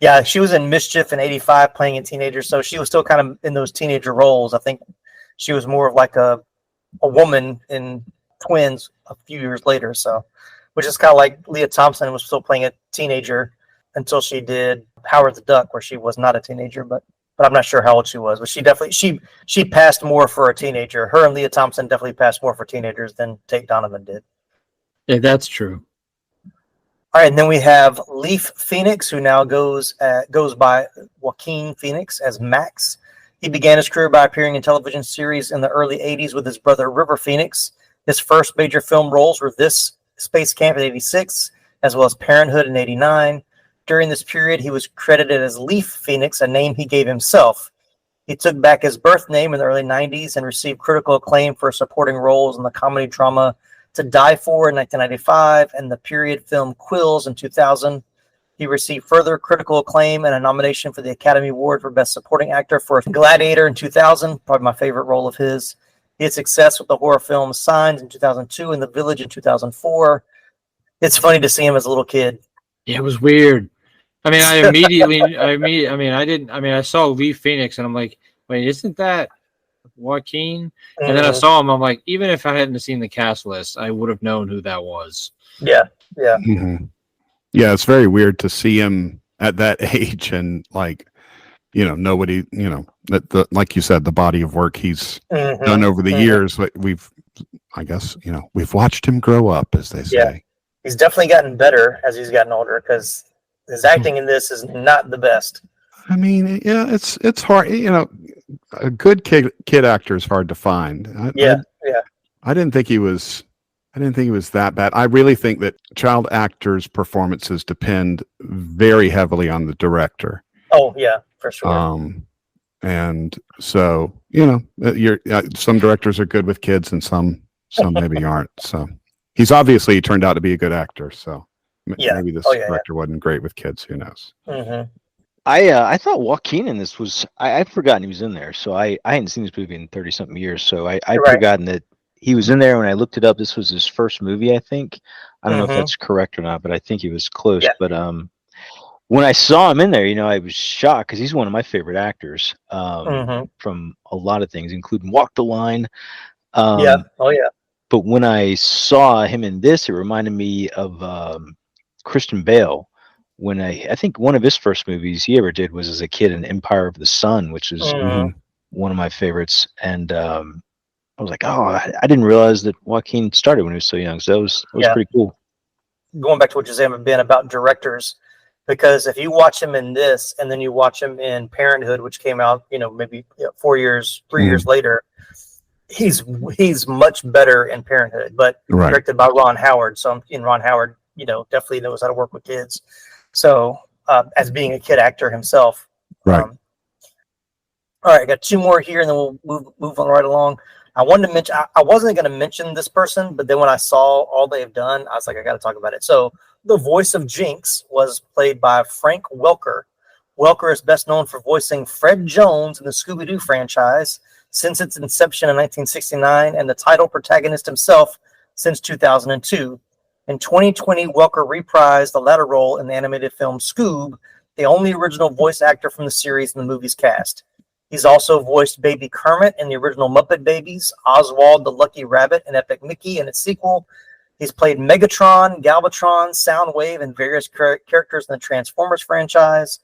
Yeah, she was in Mischief in 85 playing a teenager, so she was still kind of in those teenager roles. I think she was more of like a woman in Twins a few years later, so which is kind of like Lea Thompson was still playing a teenager until she did Howard the Duck, where she was not a teenager, but I'm not sure how old she was. But she definitely she passed more for a teenager. Her and Lea Thompson definitely passed more for teenagers than Tate Donovan did. Yeah, that's true. All right, and then we have Leaf Phoenix, who now goes by Joaquin Phoenix as Max. He began his career by appearing in television series in the early 80s with his brother River Phoenix. His first major film roles were this SpaceCamp in 86, as well as Parenthood in 89. During this period, he was credited as Leaf Phoenix, a name he gave himself. He took back his birth name in the early 90s and received critical acclaim for supporting roles in the comedy drama To Die For in 1995 and the period film Quills in 2000. He received further critical acclaim and a nomination for the Academy Award for Best Supporting Actor for Gladiator in 2000, probably my favorite role of his. He had success with the horror film Signs in 2002 and The Village in 2004. It's funny to see him as a little kid. Yeah, it was weird. I mean, I saw Lee Phoenix and I'm like, wait, isn't that Joaquin? Mm-hmm. And then I saw him. I'm like, even if I hadn't seen the cast list, I would have known who that was. Yeah. Mm-hmm. Yeah, it's very weird to see him at that age and like, nobody, that like you said, the body of work he's done over the years. Like we've watched him grow up, as they say. Yeah, he's definitely gotten better as he's gotten older because his acting in this is not the best. I mean, yeah, it's hard. A good kid actor is hard to find. I didn't think he was that bad. I really think that child actors' performances depend very heavily on the director. Oh yeah, for sure. And so some directors are good with kids, and some maybe aren't. So he's obviously turned out to be a good actor. So maybe this director wasn't great with kids. Who knows? Mm-hmm. I thought Joaquin in this was I'd forgotten he was in there. So I hadn't seen this movie in 30-something years. So I'd forgotten that he was in there. When I looked it up, this was his first movie, I think. I don't know if that's correct or not, but I think he was close. Yeah. But when I saw him in there, I was shocked because he's one of my favorite actors from a lot of things, including Walk the Line. But when I saw him in this, it reminded me of Christian Bale. When I think one of his first movies he ever did was as a kid in Empire of the Sun, which is one of my favorites. And I was like, I didn't realize that Joaquin started when he was so young. So that was pretty cool. Going back to what you're saying, Ben, about directors, because if you watch him in this and then you watch him in Parenthood, which came out, maybe 3 years later, he's much better in Parenthood, but directed by Ron Howard. So Ron Howard, definitely knows how to work with kids. So as being a kid actor himself. Right. All right, I got two more here, and then we'll move on right along. I wanted to mention, I wasn't going to mention this person, but then when I saw all they've done, I was like, I got to talk about it. So the voice of Jinx was played by Frank Welker. Welker is best known for voicing Fred Jones in the Scooby-Doo franchise since its inception in 1969, and the title protagonist himself since 2002. In 2020, Welker reprised the latter role in the animated film Scoob, the only original voice actor from the series in the movie's cast. He's also voiced Baby Kermit in the original Muppet Babies, Oswald the Lucky Rabbit in Epic Mickey and its sequel. He's played Megatron, Galvatron, Soundwave, and various characters in the Transformers franchise.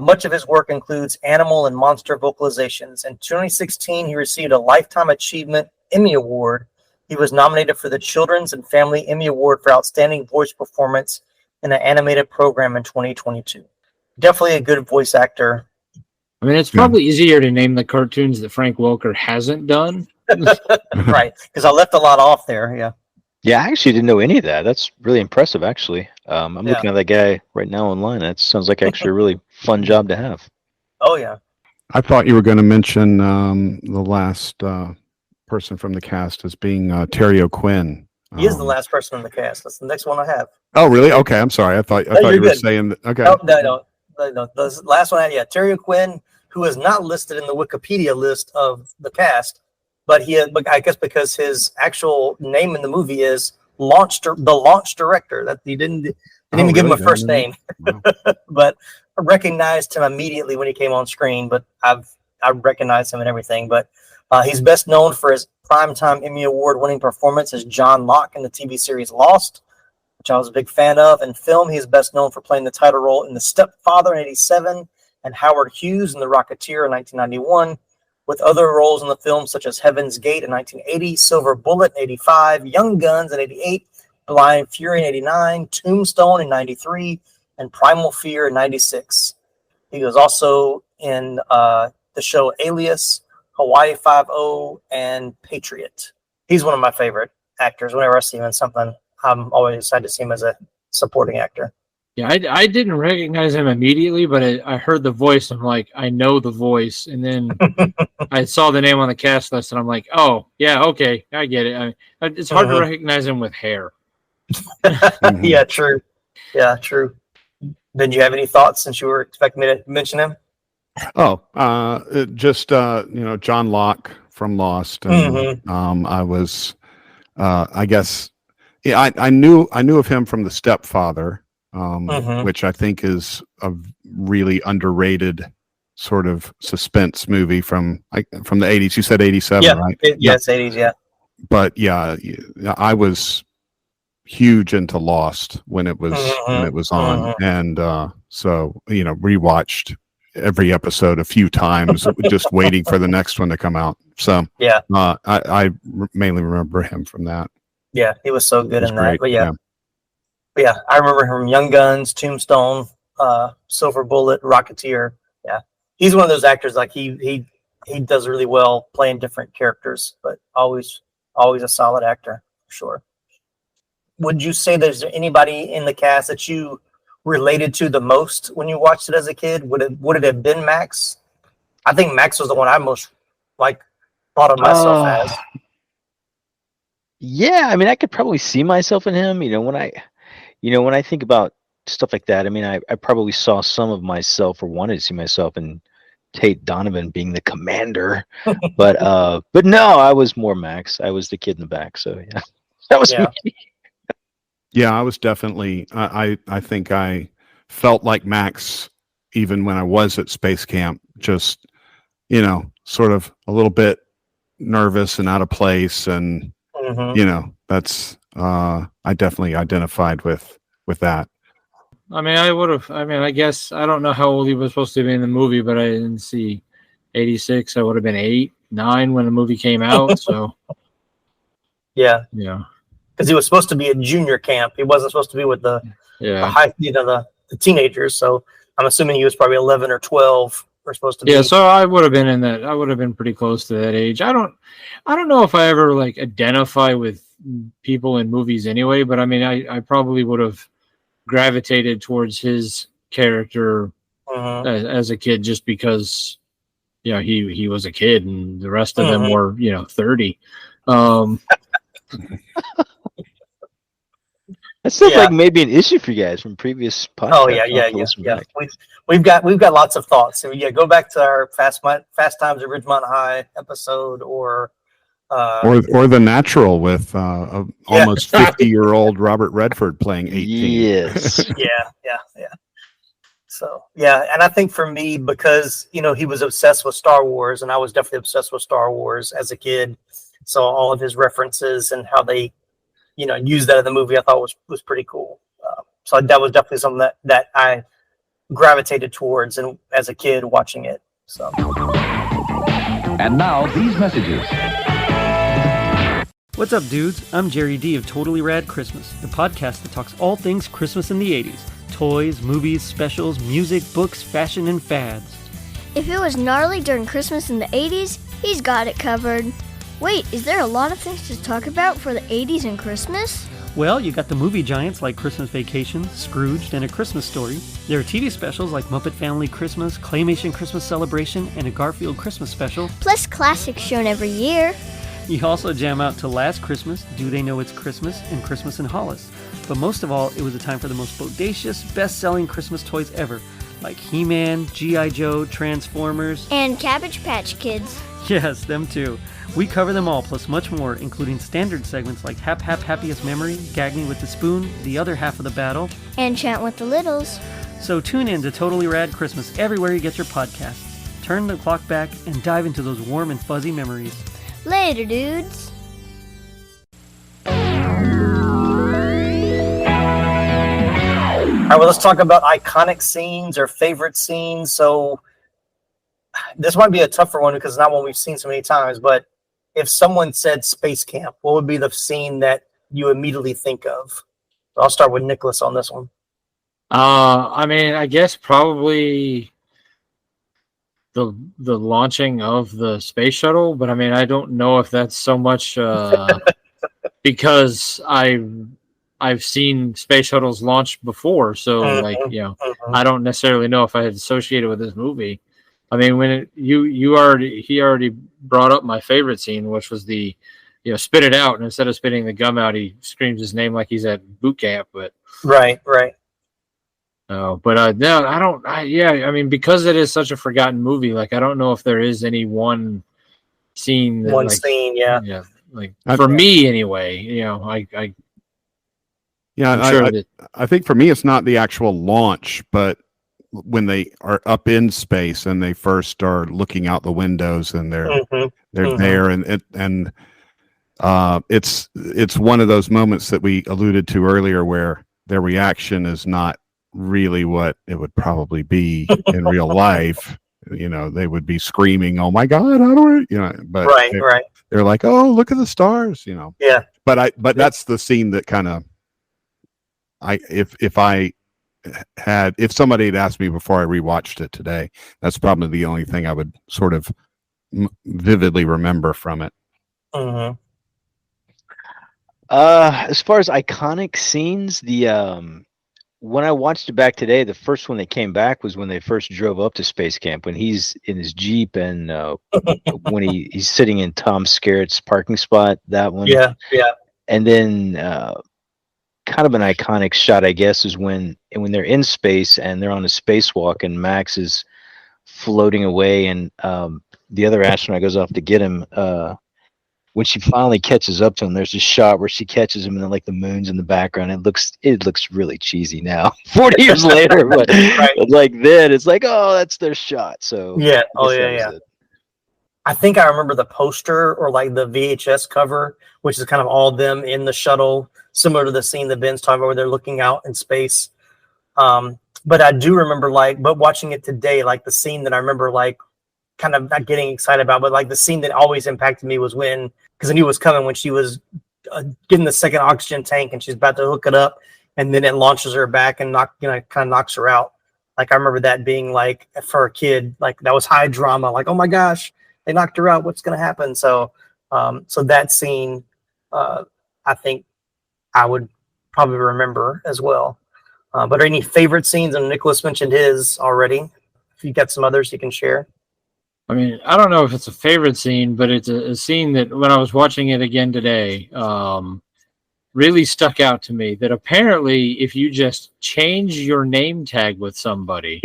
Much of his work includes animal and monster vocalizations. In 2016, he received a Lifetime Achievement Emmy Award. He was nominated for the Children's and Family Emmy Award for Outstanding Voice Performance in an Animated Program in 2022. Definitely a good voice actor. I mean, it's probably easier to name the cartoons that Frank Welker hasn't done. Right, because I left a lot off there, Yeah, I actually didn't know any of that. That's really impressive, actually. I'm looking at that guy right now online. That sounds like actually a really fun job to have. Oh, yeah. I thought you were going to mention the last person from the cast as being Terry O'Quinn. He is the last person in the cast. That's the next one I have. Oh, really? Okay, I'm sorry. I thought you were saying that. Okay. Oh, no. The last one, Terry O'Quinn, who is not listed in the Wikipedia list of the cast, but I guess because his actual name in the movie is the launch director. That he didn't even give him a first name, wow. But I recognized him immediately when he came on screen. But I recognized him and everything. But he's best known for his primetime Emmy Award-winning performance as John Locke in the TV series Lost, which I was a big fan of. In film, he's best known for playing the title role in The Stepfather in 1987 and Howard Hughes in The Rocketeer in 1991, with other roles in the film such as Heaven's Gate in 1980, Silver Bullet in 1985, Young Guns in 1988, Blind Fury in 1989, Tombstone in 1993, and Primal Fear in 1996. He was also in the the show Alias, Hawaii Five-0, and Patriot. He's one of my favorite actors. Whenever I see him in something, I'm always excited to see him as a supporting actor. Yeah, I didn't recognize him immediately, but I heard the voice. I'm like, I know the voice. And then I saw the name on the cast list, and I'm like, oh, yeah, okay, I get it. It's hard to recognize him with hair. Yeah, true. Yeah, true. Did you have any thoughts since you were expecting me to mention him? Oh, just John Locke from Lost. And, I was, I guess, yeah, I knew of him from The Stepfather, which I think is a really underrated sort of suspense movie from the 80s. You said 87, right? Yes, 80s, yeah. But yeah, I was huge into Lost when it was on, and so rewatched every episode a few times, just waiting for the next one to come out. So yeah, I mainly remember him from that. Yeah, he was so good in that. Great. But yeah, I remember him from Young Guns, Tombstone, Silver Bullet, Rocketeer. Yeah, he's one of those actors, like he does really well playing different characters, but always a solid actor for sure. Would you say there's anybody in the cast that you related to the most when you watched it as a kid? Would it have been Max? I think Max was the one I most thought of myself as. Yeah, I mean, I could probably see myself in him. When I think about stuff like that, I mean, I probably saw some of myself, or wanted to see myself in Tate Donovan being the commander. but no, I was more Max. I was the kid in the back. So yeah, that was me. Yeah, I was definitely. I think I felt like Max even when I was at SpaceCamp. Just sort of a little bit nervous and out of place, and that's I definitely identified with that. I mean, I guess I don't know how old he was supposed to be in the movie, but I didn't see 86. I would have been 8, 9 when the movie came out. So yeah. Because he was supposed to be at junior camp. He wasn't supposed to be with the high, the teenagers. So I'm assuming he was probably 11 or 12. We're supposed to be. Yeah, so I would have been in that. I would have been pretty close to that age. I don't know if I ever identify with people in movies anyway. But I mean, I probably would have gravitated towards his character as a kid, just because he was a kid and the rest of them were 30. That sounds like maybe an issue for you guys from previous podcasts. Oh yeah. We've got lots of thoughts. So go back to our Fast Times at Ridgemont High episode, or The Natural with almost 50-year-old Robert Redford playing 18. Yes. yeah. So and I think for me, because he was obsessed with Star Wars, and I was definitely obsessed with Star Wars as a kid. So all of his references and how they use that in the movie, I thought was pretty cool. So that was definitely something that I gravitated towards, and as a kid watching it. So. And now these messages. What's up, dudes? I'm Jerry D of Totally Rad Christmas, the podcast that talks all things Christmas in the 80s. Toys, movies, specials, music, books, fashion, and fads. If it was gnarly during Christmas in the 80s, he's got it covered. Wait, is there a lot of things to talk about for the 80s and Christmas? Well, you got the movie giants like Christmas Vacation, Scrooged, and A Christmas Story. There are TV specials like Muppet Family Christmas, Claymation Christmas Celebration, and a Garfield Christmas special. Plus classics shown every year. You also jam out to Last Christmas, Do They Know It's Christmas, and Christmas in Hollis. But most of all, it was a time for the most bodacious, best-selling Christmas toys ever, like He-Man, G.I. Joe, Transformers, and Cabbage Patch Kids. Yes, them too. We cover them all, plus much more, including standard segments like Hap Happiest Memory, Gag Me with the Spoon, The Other Half of the Battle, and Chant with the Littles. So tune in to Totally Rad Christmas everywhere you get your podcasts. Turn the clock back and dive into those warm and fuzzy memories. Later, dudes. All right, well, let's talk about iconic scenes or favorite scenes. So this might be a tougher one because it's not one we've seen so many times, but if someone said SpaceCamp, what would be the scene that you immediately think of? So I'll start with Nicholas on this one. I mean, I guess probably the launching of the space shuttle, but I mean, I don't know if that's so much because I've seen space shuttles launch before, so like, you know, I don't necessarily know if I had associated with this movie. I mean, when he already brought up my favorite scene, which was the, you know, spit it out, and instead of spitting the gum out, he screams his name like he's at boot camp. But right. No, I don't. I mean, because it is such a forgotten movie, like I don't know if there is any one scene. Yeah. Like for me anyway. You know, I think for me it's not the actual launch, but when they are up in space and they first are looking out the windows and they're there, and it's one of those moments that we alluded to earlier where their reaction is not really what it would probably be in real life. You know, they would be screaming, "Oh my God, how do I?" You know, but they're like, "Oh, look at the stars," you know. Yeah. But that's the scene that kind of if somebody had asked me before I rewatched it today, that's probably the only thing I would sort of vividly remember from it. As far as iconic scenes, when I watched it back today, the first one that came back was when they first drove up to SpaceCamp, when he's in his Jeep and when he's sitting in Tom Skerritt's parking spot, that one. Yeah. And then kind of an iconic shot, I guess, is when they're in space and they're on a spacewalk and Max is floating away and the other astronaut goes off to get him. When she finally catches up to him, there's a shot where she catches him and then like the moon's in the background. It looks really cheesy now, 40 years later, but like then it's like, oh, that's their shot. So yeah. I think I remember the poster or like the VHS cover, which is kind of all them in the shuttle, similar to the scene that Ben's talking about where they're looking out in space. But I do remember but watching it today, like the scene that I remember like kind of not getting excited about, but like the scene that always impacted me was because I knew it was coming when she was getting the second oxygen tank and she's about to hook it up, and then it launches her back and kind of knocks her out. Like I remember that being like, for a kid, like that was high drama. Like, oh my gosh, they knocked her out. What's going to happen? So that scene, I think I would probably remember as well. But are any favorite scenes? And Nicholas mentioned his already. If you got some others you can share. I mean, I don't know if it's a favorite scene, but it's a scene that when I was watching it again today, really stuck out to me. That apparently, if you just change your name tag with somebody,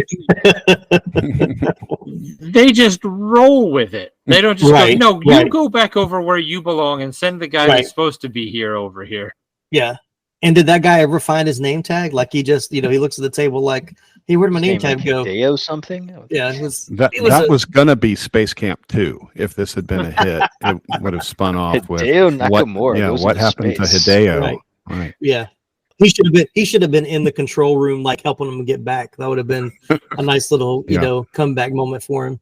they just roll with it. They don't just go, no, you go back over where you belong and send the guy that's supposed to be here over here. Yeah. And did that guy ever find his name tag? Like he just, he looks at the table like, hey, where'd my name tag go? Hideo something? Yeah, that was gonna be SpaceCamp 2. If this had been a hit, it would have spun off Hideo with Nakamura. what happened to Hideo? Right. Yeah. He should have been in the control room, like helping him get back. That would have been a nice little, comeback moment for him.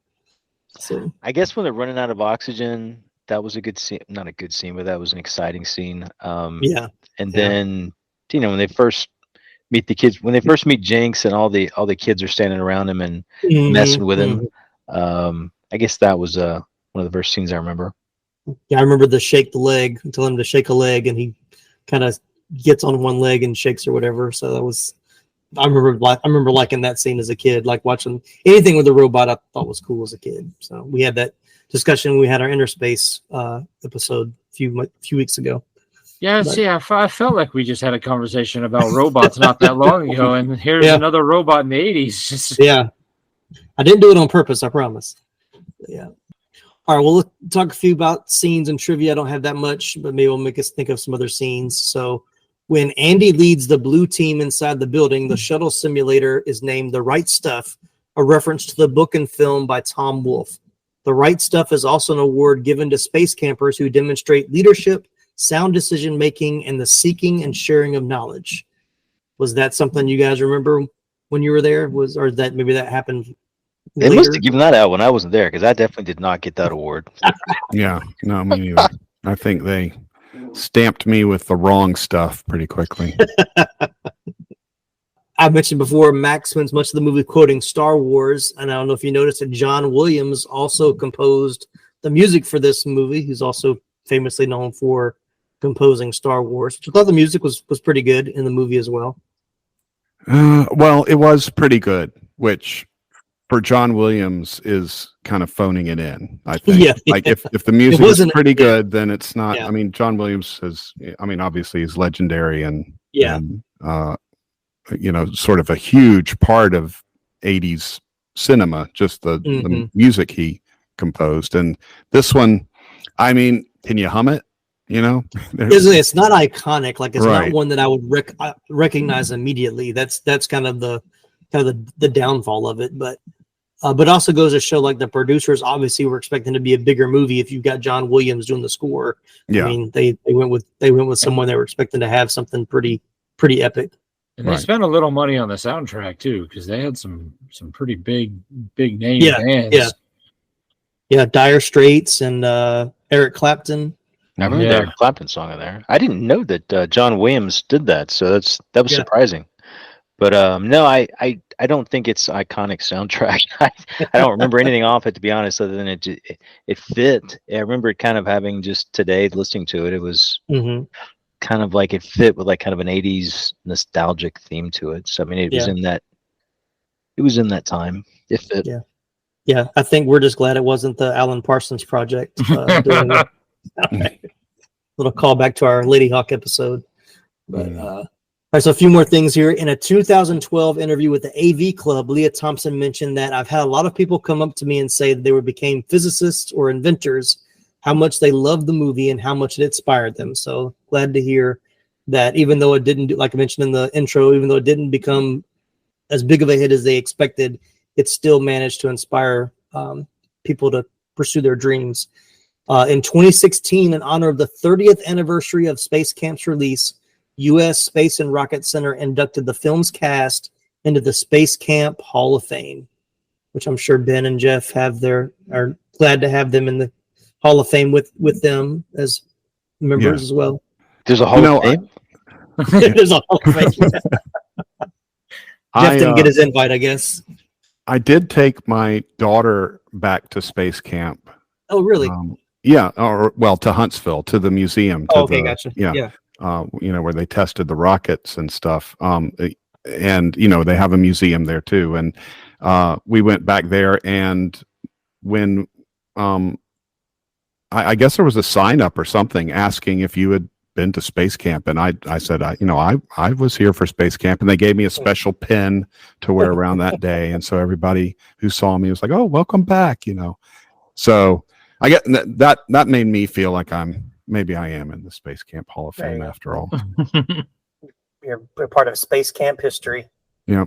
So I guess when they're running out of oxygen, that was a good scene. Not a good scene, but that was an exciting scene. And then, when they first meet the kids, when they first meet Jinx and all the kids are standing around him and messing with him. I guess that was one of the first scenes I remember. Yeah, I remember the shake the leg, tell him to shake a leg, and he kind of gets on one leg and shakes or whatever. So that was, I remember liking that scene as a kid, like watching anything with a robot I thought was cool as a kid. So we had that discussion. We had our Inner Space episode a few weeks ago. Yeah, see, I felt like we just had a conversation about robots not that long ago, and here's another robot in the 80s. Yeah. I didn't do it on purpose, I promise. Yeah. All right, well, let's talk a few about scenes and trivia. I don't have that much, but maybe we'll make us think of some other scenes. So when Andy leads the blue team inside the building, the shuttle simulator is named The Right Stuff, a reference to the book and film by Tom Wolfe. The Right Stuff is also an award given to space campers who demonstrate leadership, sound decision-making, and the seeking and sharing of knowledge. Was that something you guys remember when you were there? Or that maybe that happened later? They must have given that out when I wasn't there, because I definitely did not get that award. Yeah, no, me neither. I think they stamped me with the wrong stuff pretty quickly. I mentioned before, Max spends much of the movie quoting Star Wars, and I don't know if you noticed that John Williams also composed the music for this movie. He's also famously known for composing Star Wars. I thought the music was pretty good in the movie as well. Well, it was pretty good, which for John Williams is kind of phoning it in, I think. Yeah. Like if the music is pretty good, then it's not. Yeah. I mean, John Williams obviously he's legendary and sort of a huge part of 80s cinema, just the music he composed. And this one, I mean, can you hum it? It's not iconic. Like it's not one that I would recognize immediately. That's kind of the downfall of it. But also goes to show like the producers obviously were expecting to be a bigger movie if you've got John Williams doing the score. Yeah. I mean, they went with someone they were expecting to have something pretty epic. And they spent a little money on the soundtrack too, because they had some pretty big name bands. Yeah, Dire Straits and Eric Clapton. I remember the Eric Clapton song in there. I didn't know that John Williams did that, so that was surprising. But no, I don't think it's iconic soundtrack. I don't remember anything off it, to be honest, other than it fit. I remember it kind of having, just today listening to it, it was kind of like it fit with like kind of an 80s nostalgic theme to it. So I mean, it was in that time. It fit. Yeah. I think we're just glad it wasn't the Alan Parsons Project. Little callback to our Lady Hawk episode. But all right, so a few more things here. In a 2012 interview with the AV Club, Lea Thompson mentioned that I've had a lot of people come up to me and say that they became physicists or inventors, how much they loved the movie and how much it inspired them. So glad to hear that even though it didn't, like I mentioned in the intro, even though it didn't become as big of a hit as they expected, it still managed to inspire people to pursue their dreams. In 2016, in honor of the 30th anniversary of SpaceCamp's release, U.S. Space and Rocket Center inducted the film's cast into the SpaceCamp Hall of Fame, which I'm sure Ben and Jeff are glad to have them in the Hall of Fame with them as members as well. There's a Hall of Fame? There's a Hall of Fame. Jeff didn't get his invite, I guess. I did take my daughter back to SpaceCamp. Oh, really? To Huntsville, to the museum. Gotcha. Yeah. Where they tested the rockets and stuff. And, they have a museum there too. And we went back there, and when I guess there was a sign up or something asking if you had been to SpaceCamp, and I said, I was here for SpaceCamp, and they gave me a special pin to wear around that day. And so everybody who saw me was like, "Oh, welcome back," So I get that made me feel like I am in the SpaceCamp Hall of Fame after all. You're part of SpaceCamp history. Yeah.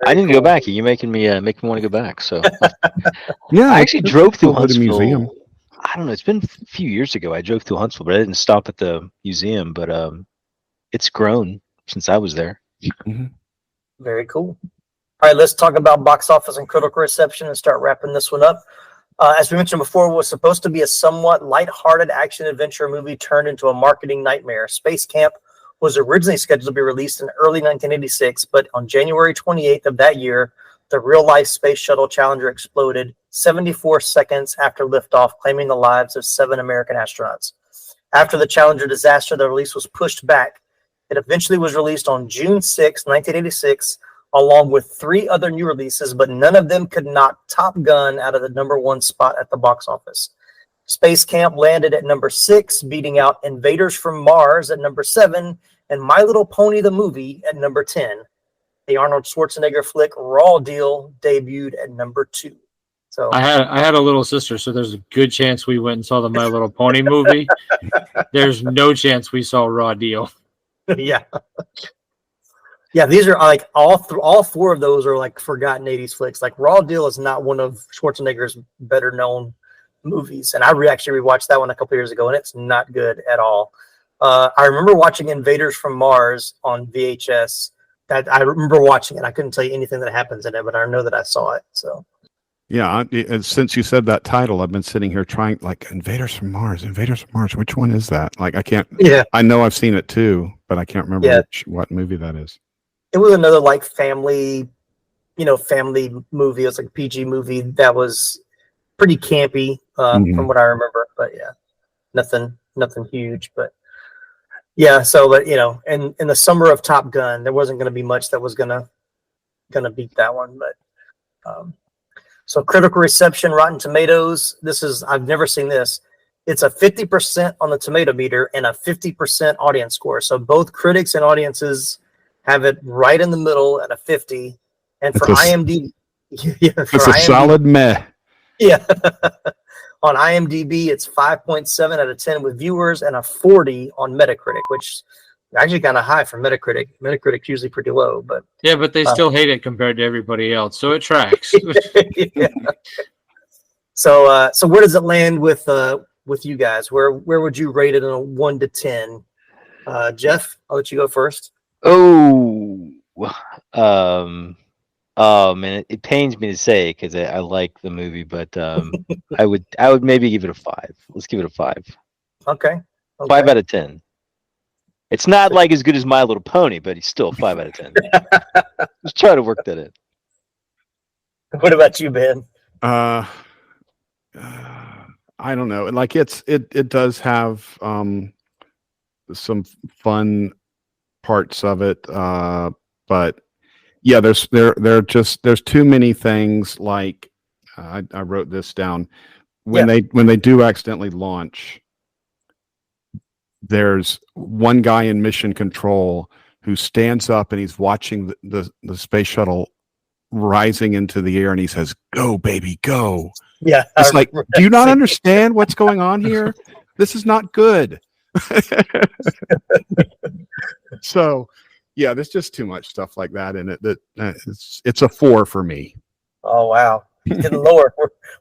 I didn't go back. You're making me want to go back. So yeah, I actually drove through Huntsville. Museum. I don't know. It's been a few years ago. I drove through Huntsville, but I didn't stop at the museum. But it's grown since I was there. Very cool. All right, let's talk about box office and critical reception and start wrapping this one up. As we mentioned before, it was supposed to be a somewhat lighthearted action-adventure movie turned into a marketing nightmare. SpaceCamp was originally scheduled to be released in early 1986, but on January 28th of that year, the real-life Space Shuttle Challenger exploded 74 seconds after liftoff, claiming the lives of 7 American astronauts. After the Challenger disaster, the release was pushed back. It eventually was released on June 6, 1986, along with 3 other new releases, but none of them could knock Top Gun out of the #1 spot at the box office. SpaceCamp landed at number 6, beating out Invaders from Mars at number 7 and My Little Pony the movie at number 10. The Arnold Schwarzenegger flick Raw Deal debuted at number 2. So I had a little sister, so there's a good chance we went and saw the My Little Pony movie. There's no chance we saw Raw Deal. Yeah. Yeah, these are like all 4 of those are like forgotten 80s flicks. Like Raw Deal is not one of Schwarzenegger's better known movies. And I actually rewatched that one a couple years ago, and it's not good at all. I remember watching Invaders from Mars on VHS. I remember watching it. I couldn't tell you anything that happens in it, but I know that I saw it. So yeah, since you said that title, I've been sitting here trying, like, Invaders from Mars. Which one is that? Like, I can't. Yeah, I know I've seen it too, but I can't remember what movie that is. it was another like family, family movie. It was like a PG movie that was pretty campy from what I remember. But yeah, nothing huge. But yeah, so but in the summer of Top Gun, there wasn't going to be much that was gonna beat that one. But so critical reception, Rotten Tomatoes. I've never seen this. It's a 50% on the tomato meter and a 50% audience score. So both critics and audiences have it right in the middle at a 50. And for IMDb, it's a solid meh. Yeah. On IMDb, it's 5.7 out of 10 with viewers and a 40 on Metacritic, which is actually kind of high for Metacritic. Metacritic's usually pretty low, but yeah, but they still hate it compared to everybody else, so it tracks. Yeah. So where does it land with you guys? Where would you rate it in a 1 to 10? Jeff, I'll let you go first. Oh man, it pains me to say because I like the movie, but I would maybe give it a 5. Let's give it a 5. Okay. 5 out of 10. It's not like as good as My Little Pony, but it's still 5 out of 10. Just try to work that in. What about you, Ben? I don't know. Like it does have some fun parts of it, but yeah, there's too many things. Like I wrote this down when they do accidentally launch. There's one guy in mission control who stands up and he's watching the space shuttle rising into the air and he says, "Go, baby, go." Yeah. It's like, do you not understand what's going on here? This is not good. So, yeah, there's just too much stuff like that in it. That it's a 4 for me. Oh, wow. Getting lower.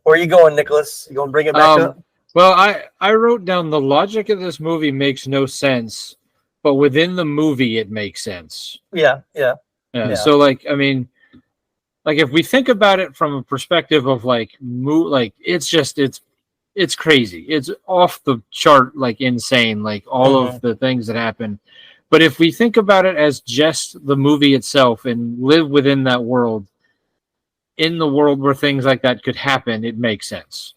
Where are you going, Nicholas? You going to bring it back up? Well, I wrote down the logic of this movie makes no sense, but within the movie it makes sense. Yeah. So, like, I mean, like if we think about it from a perspective of it's crazy. It's off the chart, like insane, like all of the things that happen. But if we think about it as just the movie itself and live within that world, in the world where things like that could happen, it makes sense.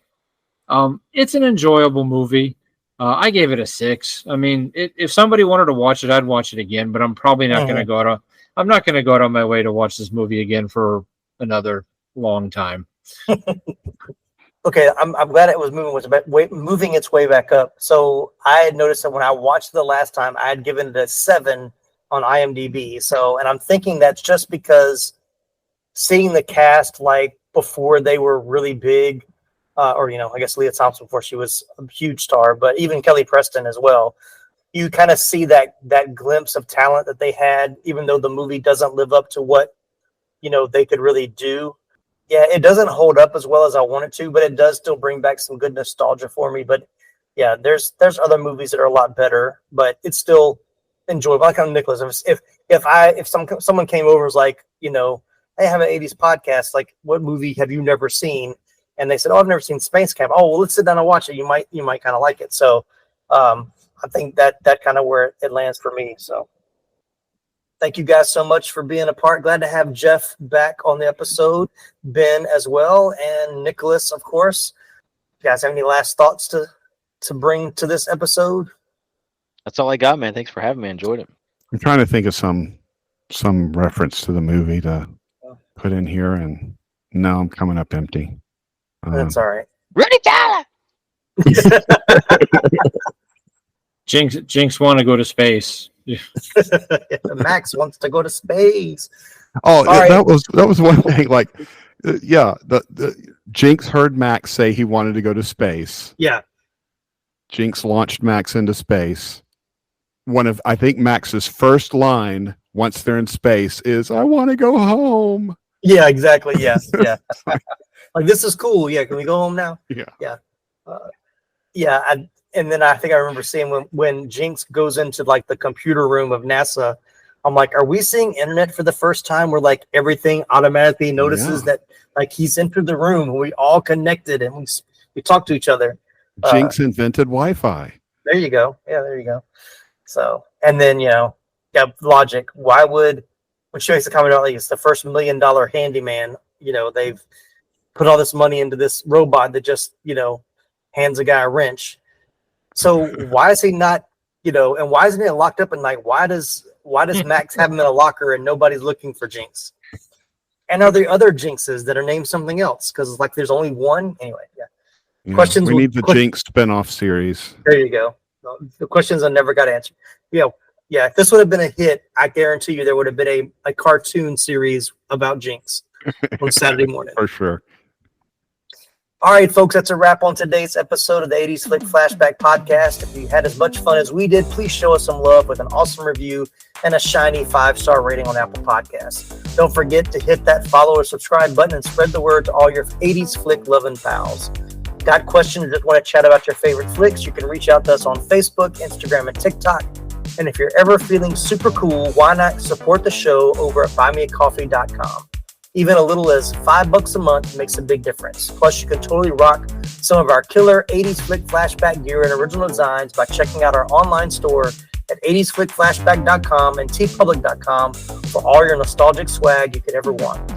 It's an enjoyable movie. I gave it a 6. I mean, if somebody wanted to watch it, I'd watch it again. But I'm probably not going to go out. I'm not going to go out of my way to watch this movie again for another long time. Okay, I'm glad it was moving its way back up. So I had noticed that when I watched it the last time, I had given it a 7 on IMDb. So, and I'm thinking that's just because seeing the cast like before they were really big, I guess Lea Thompson before she was a huge star, but even Kelly Preston as well. You kind of see that glimpse of talent that they had, even though the movie doesn't live up to what they could really do. Yeah, it doesn't hold up as well as I want it to, but it does still bring back some good nostalgia for me. But yeah, there's other movies that are a lot better, but it's still enjoyable. Like I'm Nicholas. If someone came over and was like, hey, I have an 80s podcast. Like, what movie have you never seen? And they said, I've never seen SpaceCamp. Oh, well, let's sit down and watch it. You might kind of like it. So I think that kind of where it lands for me. So thank you guys so much for being a part. Glad to have Jeff back on the episode, Ben as well, and Nicholas, of course. You guys have any last thoughts to bring to this episode? That's all I got, man. Thanks for having me. I enjoyed it. I'm trying to think of some reference to the movie to put in here, and no, I'm coming up empty. That's all right. Rudy Tyler! Jinx want to go to space. Max wants to go to space. Oh, that was one thing. Like, the Jinx heard Max say he wanted to go to space. Yeah. Jinx launched Max into space. I think Max's first line once they're in space is, "I want to go home." Yeah, exactly. Yes. Yeah. Like, this is cool. Yeah. Can we go home now? Yeah. Yeah. And then I think I remember seeing when Jinx goes into like the computer room of NASA, I'm like, are we seeing internet for the first time where like everything automatically notices that like he's entered the room and we all connected and we talk to each other. Jinx invented Wi-Fi. There you go. Yeah, there you go. So, and then, logic. Why would when she makes a comment about like it's the first $1 million handyman, they've put all this money into this robot that just, hands a guy a wrench. So why is he not, and why isn't he locked up at night? Why does Max have him in a locker and nobody's looking for Jinx? And are there other Jinxes that are named something else? Because like there's only one. Anyway, yeah. Questions. We need the Jinx spinoff series. There you go. The questions I never got answered. Yeah, if this would have been a hit, I guarantee you there would have been a cartoon series about Jinx on Saturday morning. For sure. All right, folks, that's a wrap on today's episode of the 80s Flick Flashback Podcast. If you had as much fun as we did, please show us some love with an awesome review and a shiny 5-star rating on Apple Podcasts. Don't forget to hit that follow or subscribe button and spread the word to all your 80s flick loving pals. Got questions or just want to chat about your favorite flicks? You can reach out to us on Facebook, Instagram, and TikTok. And if you're ever feeling super cool, why not support the show over at buymeacoffee.com? Even a little as $5 a month makes a big difference. Plus, you can totally rock some of our killer 80s Flick Flashback gear and original designs by checking out our online store at 80sflickflashback.com and tpublic.com for all your nostalgic swag you could ever want.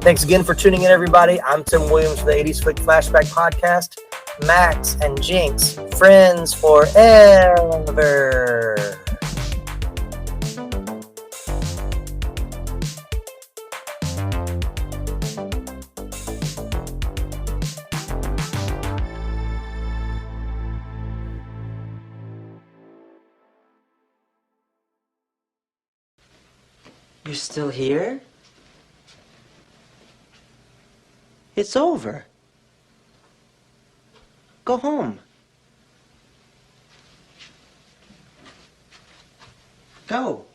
Thanks again for tuning in, everybody. I'm Tim Williams for the 80s Flick Flashback Podcast. Max and Jinx, friends forever. You're still here? It's over. Go home. Go.